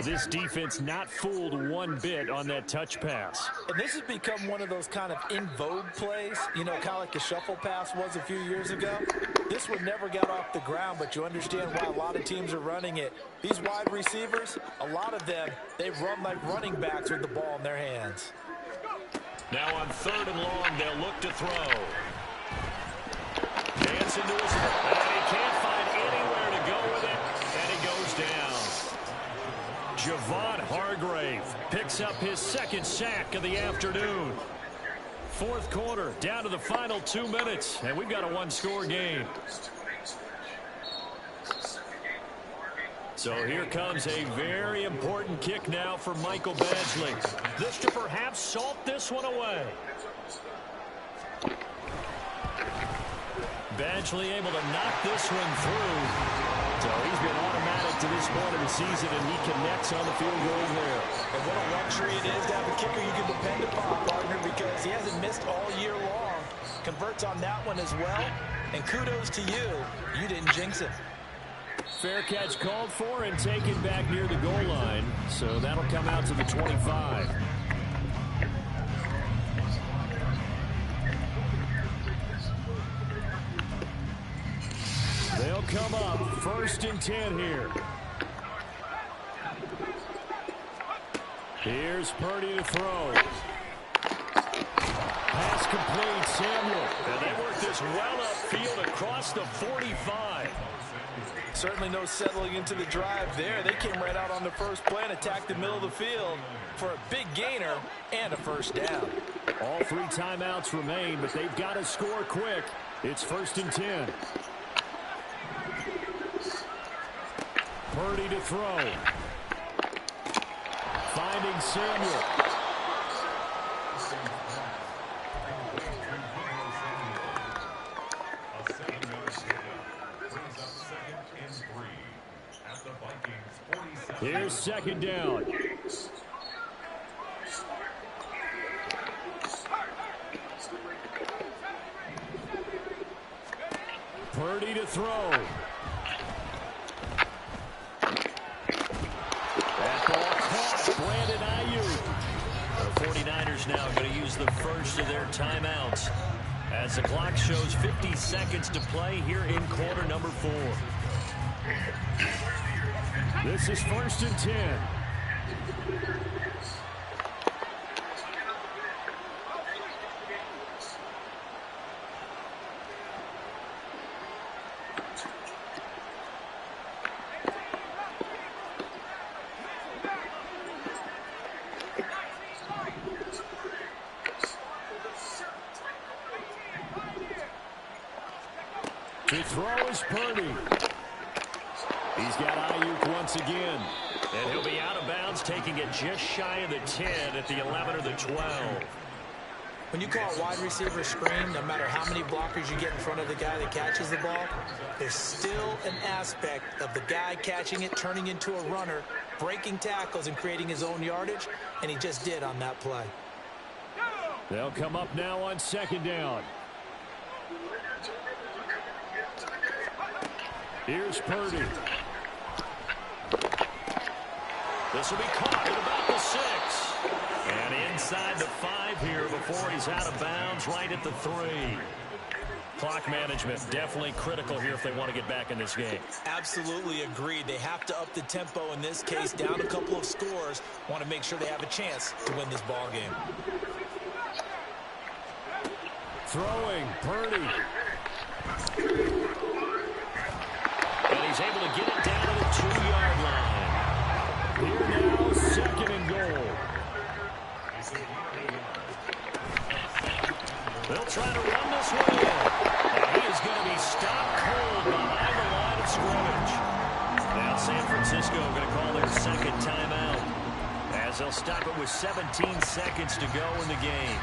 This defense not fooled one bit on that touch pass. And this has become one of those kind of in vogue plays, you know, kind of like the shuffle pass was a few years ago. This one never got off the ground, but you understand why a lot of teams are running it. These wide receivers, a lot of them, they run like running backs with the ball in their hands. Now on 3rd and long, they'll look to throw. Dancing to his and he can't find anywhere to go with it, and he goes down. Javon Hargrave picks up his 2nd sack of the afternoon. 4th quarter, down to the final 2 minutes, and we've got a 1-score game. So here comes a very important kick now for Michael Badgley. This to perhaps salt this one away. Badgley able to knock this one through. So he's been automatic to this point of the season, and he connects on the field goal there. And what a luxury it is to have a kicker you can depend upon, partner, because he hasn't missed all year long. Converts on that one as well. And kudos to you. You didn't jinx it. Fair catch called for and taken back near the goal line. So that'll come out to the 25. They'll come up 1st and 10 here. Here's Purdy to throw. Pass complete, Samuel. And they work this well upfield across the 45. Certainly no settling into the drive there. They came right out on the first play and attacked the middle of the field for a big gainer and a 1st down. All 3 timeouts remain, but they've got to score quick. It's 1st and 10. Purdy to throw. Finding Samuel. Here's 2nd down. Purdy to throw. That ball caught. Brandon Ayuk. The 49ers now going to use the first of their timeouts as the clock shows 50 seconds to play here in quarter number 4. This is 1st and 10. To throw is Purdy. He's got Ayuk once again. And he'll be out of bounds, taking it just shy of the 10 at the 11 or the 12. When you call a wide receiver screen, no matter how many blockers you get in front of the guy that catches the ball, there's still an aspect of the guy catching it, turning into a runner, breaking tackles and creating his own yardage, and he just did on that play. They'll come up now on second down. Here's Purdy. This will be caught at about the 6. And inside the 5 here before he's out of bounds, right at the 3. Clock management definitely critical here if they want to get back in this game. Absolutely agreed. They have to up the tempo in this case, down a couple of scores. Want to make sure they have a chance to win this ball game. Throwing, Purdy. And he's able to get it down to the 2-yard line. Here now, second and goal. They'll try to run this one in. And he is going to be stopped cold behind the line of scrimmage. Now San Francisco going to call their second timeout, as they'll stop it with 17 seconds to go in the game.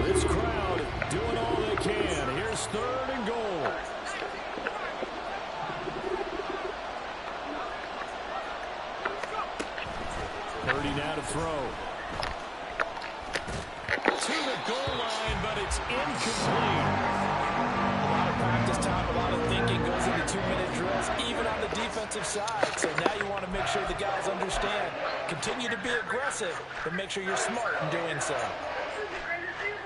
This crowd doing all they can. Here's third and goal. Purdy now to throw. To the goal line, but it's incomplete. A lot of practice time, a lot of thinking goes into 2-minute drills, even on the defensive side. So now you want to make sure the guys understand. Continue to be aggressive, but make sure you're smart in doing so.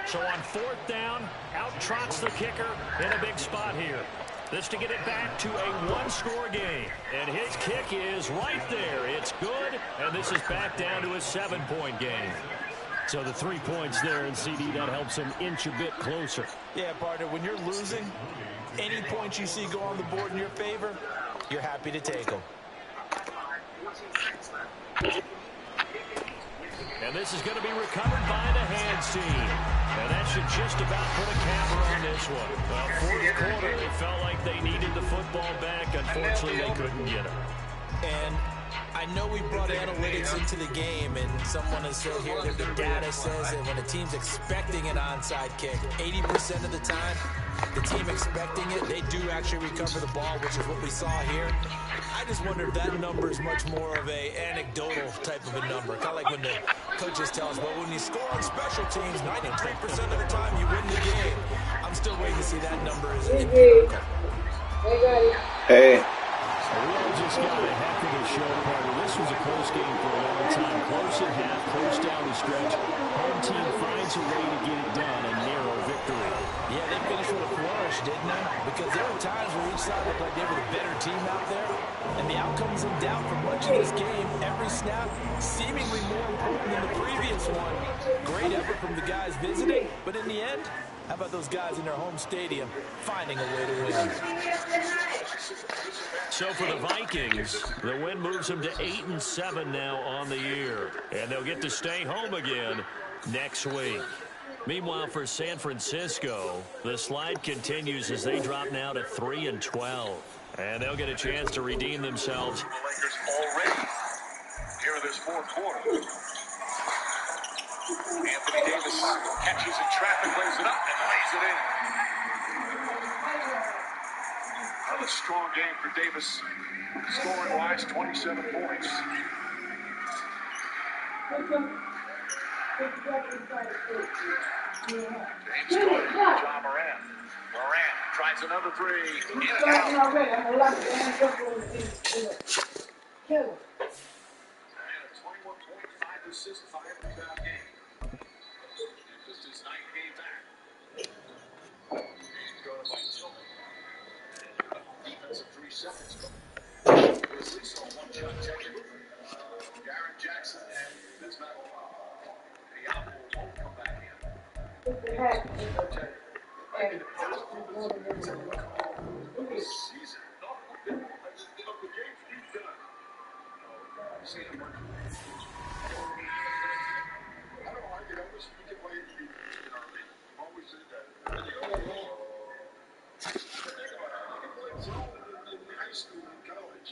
So on fourth down, out trots the kicker in a big spot here. This to get it back to a one-score game. And his kick is right there. It's good, and this is back down to a 7-point game. So the 3 points there, and CD, that helps him inch a bit closer. Yeah, partner, when you're losing, any points you see go on the board in your favor, you're happy to take them. And this is going to be recovered by the hands team. And that should just about put a capper on this one. Well, fourth quarter, they felt like they needed the football back. Unfortunately, they couldn't get it. And I know we brought analytics into the game, and someone has said here that the data says that when a team's expecting an onside kick, 80% of the time, the team expecting it, they do actually recover the ball, which is what we saw here. I just wonder if that number is much more of a anecdotal type of a number. Kind of like when the coaches tell us, well, when you score on special teams, 93% of the time you win the game. I'm still waiting to see that number is empirical. Hey. We all just got a heck of a show, partner. This was a close game for a long time. Close at half, close down the stretch. Home team finds a way to get it done, a narrow victory. Yeah, they finished with a flourish, didn't they? Because there were times where each side looked like they were the better team out there. And the outcomes in doubt for much of this game. Every snap seemingly more important than the previous one. Great effort from the guys visiting. But in the end, how about those guys in their home stadium finding a way to win? So for the Vikings, the win moves them to 8-7 now on the year. And they'll get to stay home again next week. Meanwhile, for San Francisco, the slide continues as they drop now to 3-12. And they'll get a chance to redeem themselves. The Lakers already here in this fourth quarter. Anthony Davis catches in traffic, lays it up, and lays it in. Another strong game for Davis. Scoring-wise, 27 points. James Carter, John Moran. Moran tries another three. In and out. And a 21.5 assist, 5 rebound game. Just his 9th game back. Going by Tillman. Defense of 3 seconds. This on one-shot taken. Garrett Jackson and Vince Metal. The output won't come back in. Season. Of the games we've done. See him working. I don't like it. I wish we could play in our league. I've always said that. High school and college.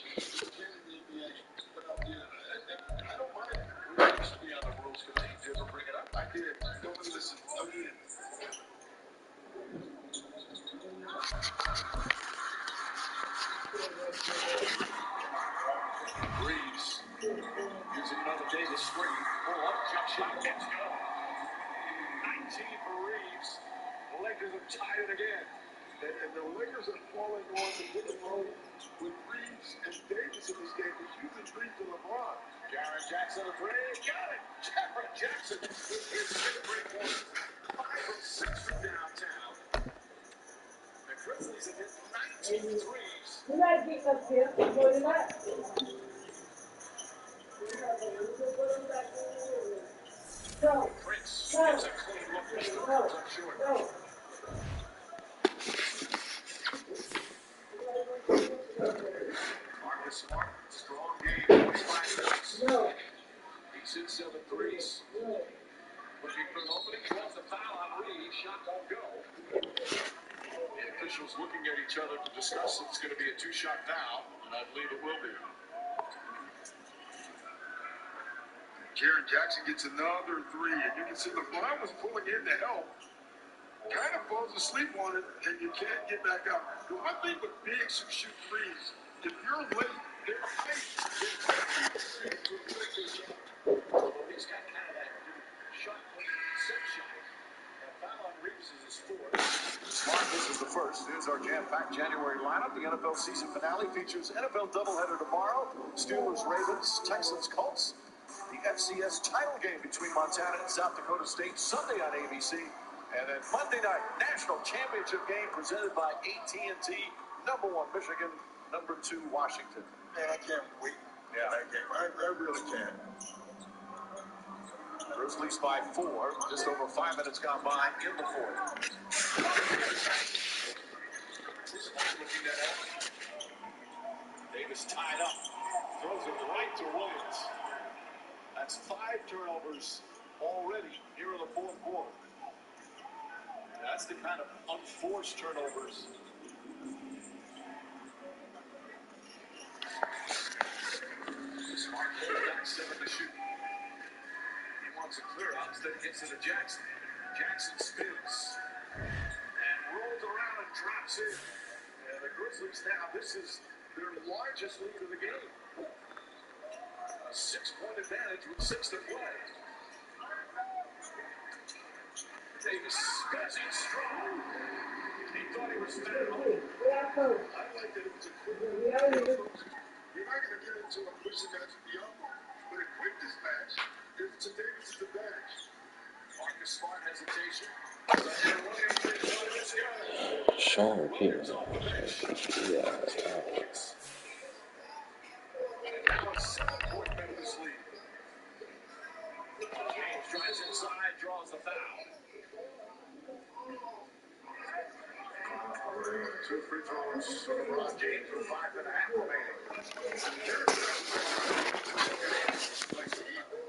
Shot gets go. 19 for Reeves. The Lakers have tied it again. And the Lakers are falling on the different road with Reeves and Davis in this game. It's usually Reeves and LeBron. Jaren Jackson a three. Got it. Jaren Jackson with his 6 3-pointers. 5 from 6 from downtown. The Grizzlies have hit 19 threes. You gotta get up here. More than that. Go. Prince Go. gives a clean look. He still comes up short. Go. Marcus Smart, strong game, 25 minutes. No. He's hit 7 threes. Looking for an opening, draws the foul on Reeves. Shot won't go. The officials looking at each other to discuss if it's going to be a 2-shot foul, and I believe it will be. Jaren Jackson gets another 3, and you can see LeBron was pulling in to help. Kind of falls asleep on it, and you can't get back up. The one thing with bigs who shoot threes, if you're late, they're late. He's got kind of that shot, set shot. And foul on Reeves is his 4th. Smart, this is the first. Here's our jam-packed January lineup. The NFL season finale features NFL doubleheader tomorrow. Steelers, Ravens, Texans, Colts. The FCS title game between Montana and South Dakota State Sunday on ABC. And then Monday night, national championship game presented by AT&T. Number 1, Michigan. Number 2, Washington. Man, I can't wait for that game. I really can't. Grizzlies by 4. Just over 5 minutes gone by in the 4th. Davis tied up. Throws it right to Williams. That's 5 turnovers already here in the 4th quarter. That's the kind of unforced turnovers. Smart pulls back 7 to shoot. He wants a clear out, instead he gets it to Jackson. Jackson spins and rolls around and drops in. And the Grizzlies now, this is their largest lead of the game. A 6-point advantage with 6 to play. Davis spins it strong. He thought he was staying home. I like that it was a quick. We're not going to get into a pushing match beyond, but a quickness match is to Davis' advantage. Marcus Smart hesitation. Sean here. Yeah, Now a 7-point Memphis lead. James drives inside, draws the foul. 2 free throws for LeBron James with 5.5 remaining.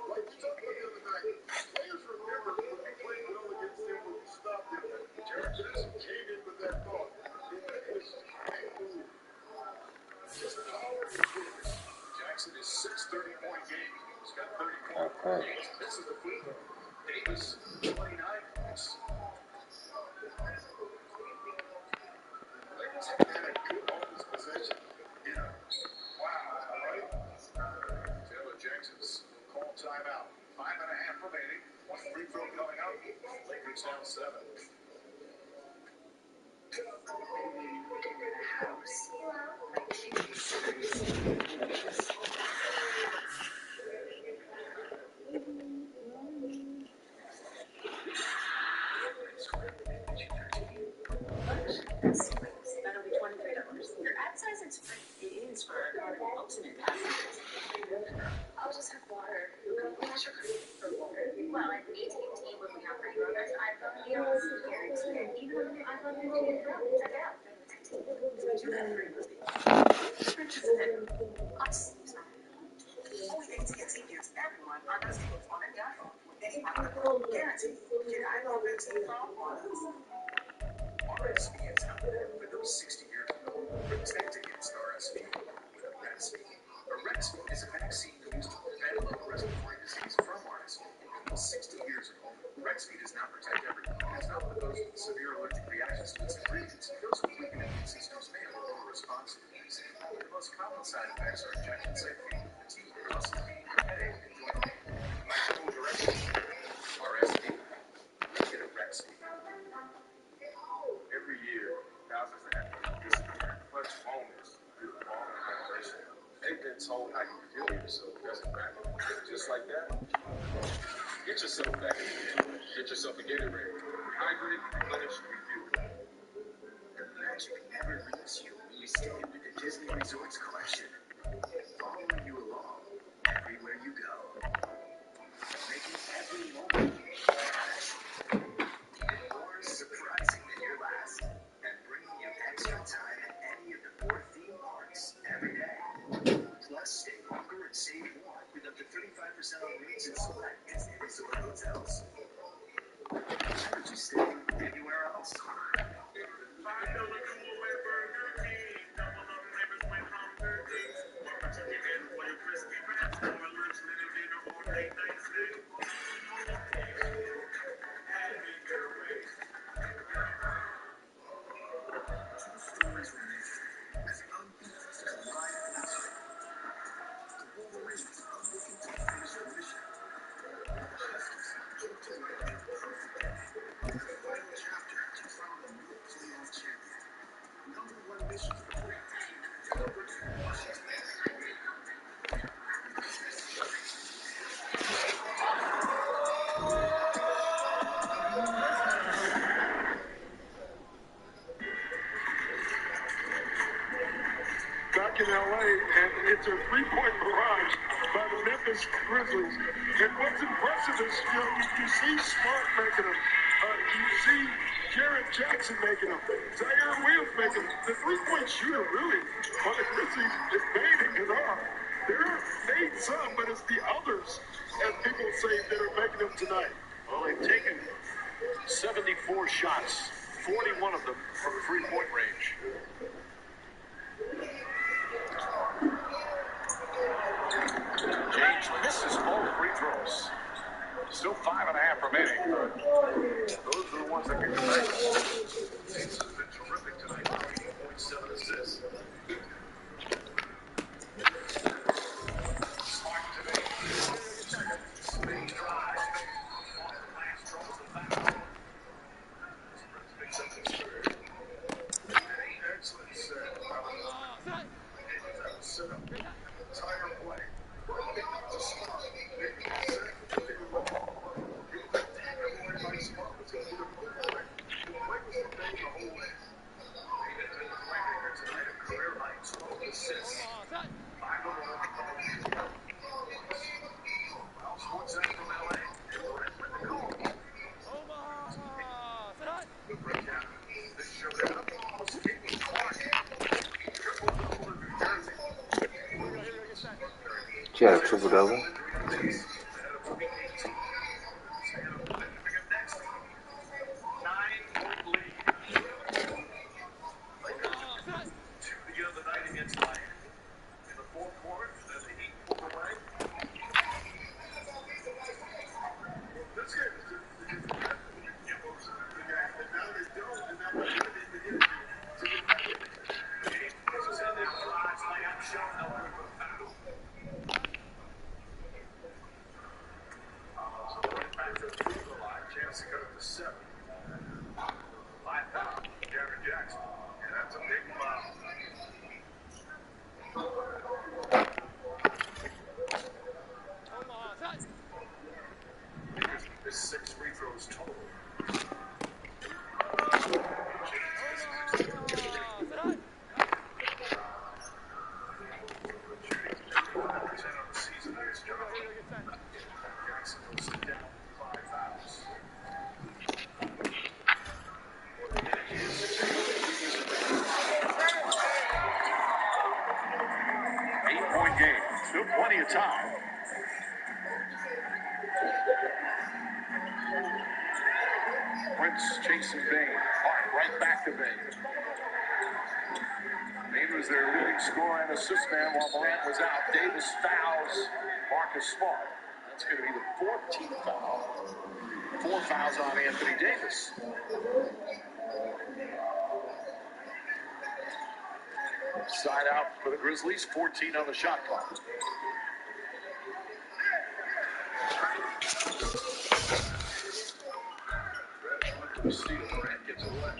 Like we talked about the other night, players remember when we played well against them when we stopped them. Jaren Jackson came in with that thought. It was a move. Just power and quickness. Jackson is 6 30-point game. He's got 30 points. This is the free throw. Davis, 29 points. Lakers have had a good offensive possession. Yeah. Wow. Right? Taylor Jackson's call timeout. 5.5 remaining. 1 free throw coming up. Lakers down 7. That'll be $23. Your ad size is free. It is for ultimate passengers. I'll just have water. What's your credit for water? Well, at AT&T, when we offer you a iPhone deals, guaranteed. Even on the iPhone 15 Pro, check it out. What you got free movie? Which is it? Us. Only AT&T gives everyone on those deals on an iPhone with any iPhone guarantee. Get iPhone 15 Pro on us. RSV is out there for those 60 years ago. Protect against RSV with a RESV. A RESV is a vaccine used to prevent respiratory disease from RSV. It 60 years ago. RESV does not protect everyone. It does not put those with severe allergic reactions to its ingredients. Those with weakened immune systems may have a lower response to these. The most common side effects are injection site pain, fatigue, muscle pain, headache, and joint pain. My medical direction Get yourself back. Get yourself a Gatorade. Hydrate, replenish, refuel. The magic never leaves you when you stay with the Disney Resorts collection. Following you along everywhere you go. Making every moment special. Even more surprising than your last. And bringing you extra time at any of the 4 theme parks every day. Plus, stay longer and save more with up to 35% on rates in select Disney Resort hotels. Why would you stay anywhere else? Stories were made as young beasts collide for the title. The Wolverines are looking to finish the mission. The Huskies hope to win a perfect ending. The final chapter to crown a new playoff champion. Number 1 mission for the Wolverines. Back in LA, and it's a 3-point barrage by the Memphis Grizzlies. And what's impressive is, you see Smart making them. You see Jarrett Jackson making them. Zaire Williams making them. The 3-point shooter really on the Grizzlies is fading it off. They're made some, but it's the others, as people say, that are making them tonight. Well, they've taken 74 shots, 41 of them from 3-point range. James misses all free throws. Still 5.5 remaining. Those are the ones that can come back. James has been terrific tonight. 8.7 assists. Smart today. Spin drive. Off the glass, draws the foul. Picks up the third. Excellent set. Set up. Entire play. To Smart. She had a triple double. Chance to cut it to 7. 5,000. Jarrett Jackson. And that's a big foul. There's 6 free throws total. Jackson will sit down 5 fouls. 8-point game. Still plenty of time. Prince chasing Bain. Hart right back to Bain. Bain was their leading scorer and assist man while Morant was out. Davis fouls Marcus Smart. That's going to be the 14th foul. 4 fouls on Anthony Davis. Side out for the Grizzlies, 14 on the shot clock. Steal. Morant gets away.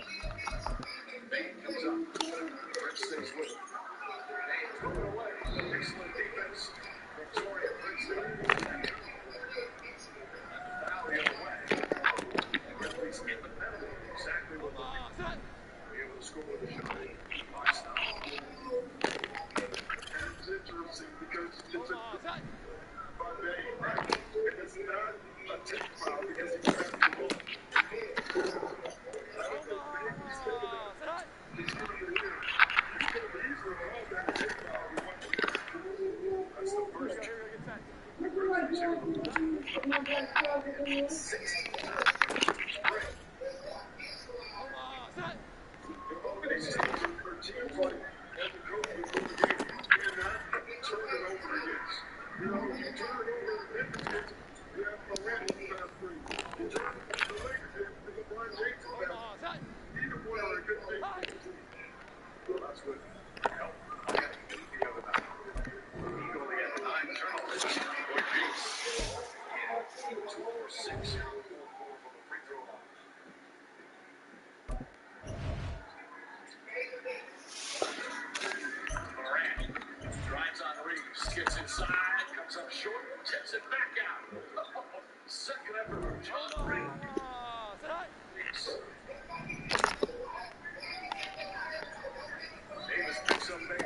Bain comes up. Prince stays with him. Bain threw it away. Excellent defense. Victoria Prince. And the foul Gets inside, comes up short, tips it back out. Second effort from John Ring. Davis picks up Bain.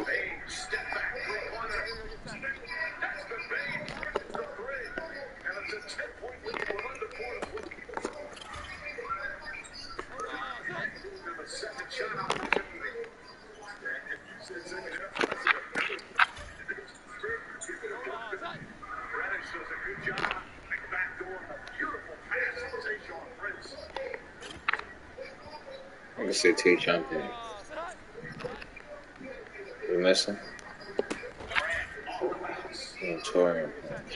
Bain, step back, three-pointer. That's the Bain, the three. And it's a 10-point lead with under 4 to play. And the second shot opportunity. And you said second effort. Reddish does a good job. Backdoor, a beautiful pass to Tayshaun Prince. I can say Tayshaun Prince. You missing? Torian Prince.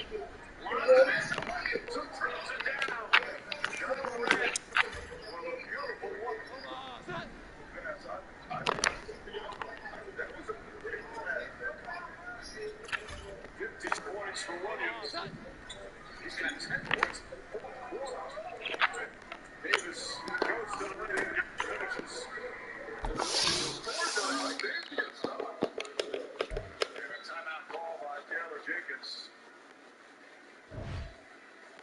For Williams. He's got 10 points in the fourth quarter. Davis goes to the rim, finishes. And a timeout call by Taylor Jenkins.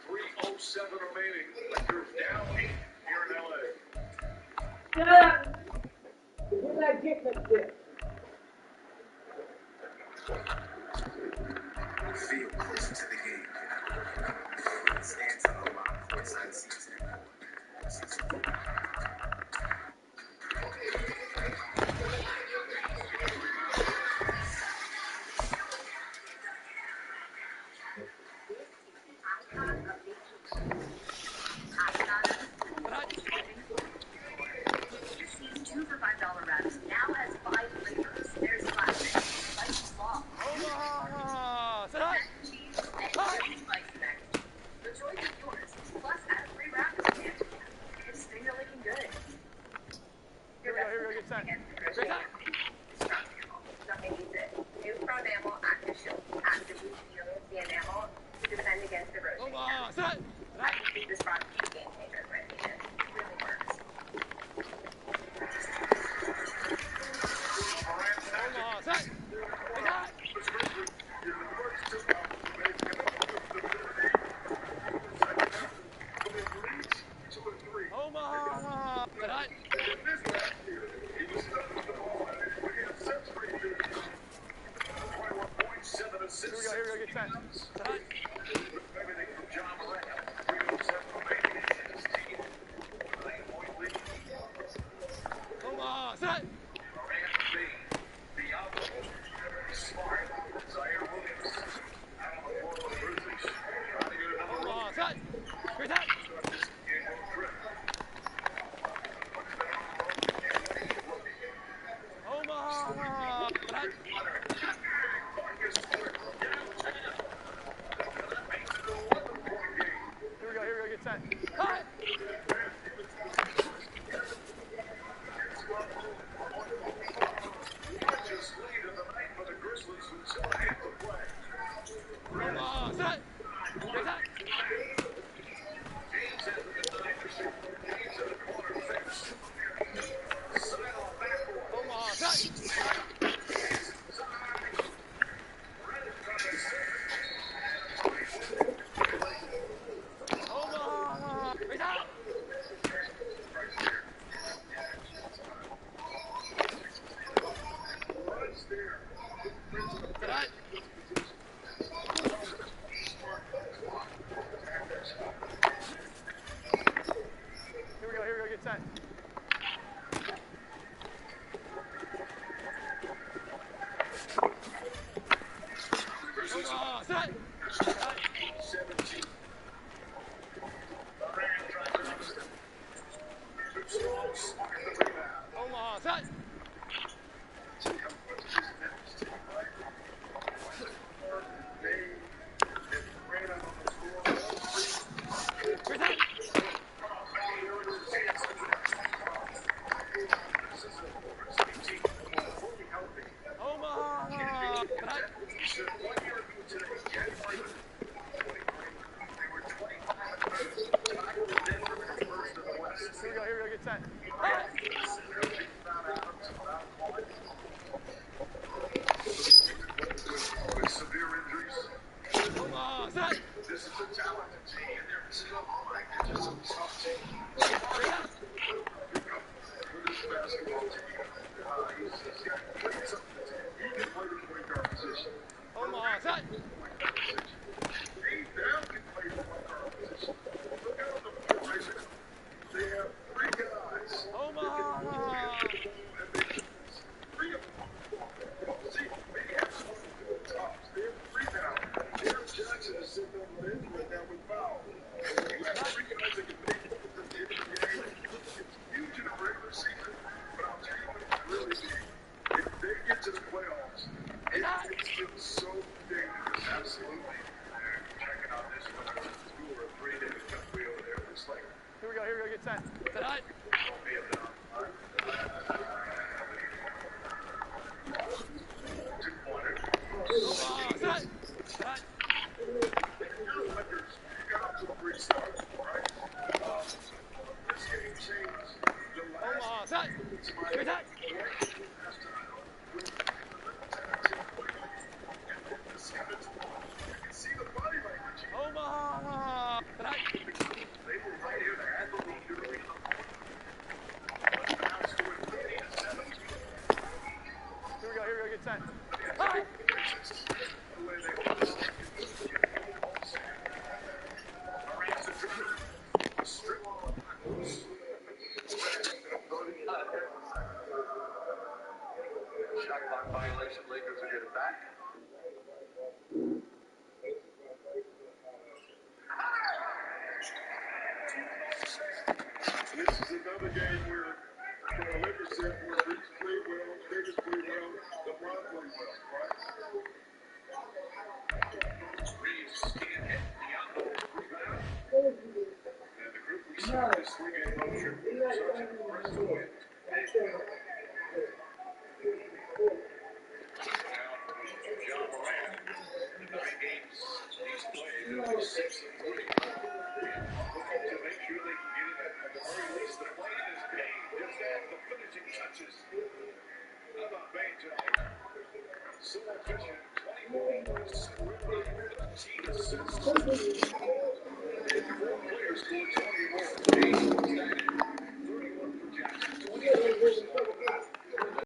3:07 remaining. Lakers down 8 here in LA. Shut up! We're not getting this shit. Feel closer to the game. Stands on the line for inside season. These 2 for $5 wraps now has 5 flavors. There's classic, spicy slaw, cheese, and spicy mac. The choice is yours. Plus, add 3 wraps. It's things are looking good. Your best against the grocery company is from Enamel. Nothing beats it. New Pro Enamel Active Shield actively heals the enamel to defend against erosion. I think this product is a game changer for it really works. Everything from John Morant. 3:07 remaining in his team. 9-point lead. Morant, Bain, Diallo, Smart, Zaire Williams. Out on the floor for the Grizzlies. Trying to get another run. Start this game on trip. Just lead of the night for the Grizzlies with 2.5 to play. James has the denied to shoot. James in the corner fence. Side on backboard. set. Omaha, set. Cut. 17. Durant drives it up. Too strong, smart the rebound. Omaha, set. See how much of this Memphis team, right? They ran out on the floor. Present. This is a varsity team fully healthy. Omaha. Cut. He said 1 year ago today, January 23, they were 25 tied with Denver in first in the West. Here we go, get set. With severe injuries. Omaha, set. This is a talented team, and they're so like they're just a tough team. Present. With this basketball team, he's got played something to him. He can play the point guard position. Omaha, set. They now can play the point guard position. Look out on the floor right now. They have 3 guys. Omaha. And they three of them. See, maybe have one of the tops. They have 3 now. Jared Jackson is sitting on the bench right now with foul. You have 3 guys that can make it at the end of the game. It's huge in the regular season, but I'll tell you what it's really big. If they get to the playoffs, it makes them so dangerous. Absolutely. Checking out this one. Two or 3 days country over there. It's like, Here we go, get set. Set. two-pointer. Omaha, set. Cut. If you're the Lakers, you got off to a great start, right? This game changed the Omaha, last set. Present. You can see the body language. Omaha. Cut. They were right here. They had the lead early in the fourth. Now scoring 15-17. Here we go, get set. Cut. The way they want to stick it. Durant's a driver. Strip on the shot clock violation. Lakers will get it back. This is another game where, from a Lakers standpoint, Reeves played well, Davis played well, LeBron played well, right? Reeves can't hit the outdoor rebound. And the group we saw this swing in motion, such a impressive win. John Morant, in the 9 games he's played, only 6 of 3. Looking to make sure they can get it at the very least. The play is Payne just add the finishing touches. How about Payne tonight? So efficient, 24 points, 15 assists. And 4 players scored 20 more. Payne was that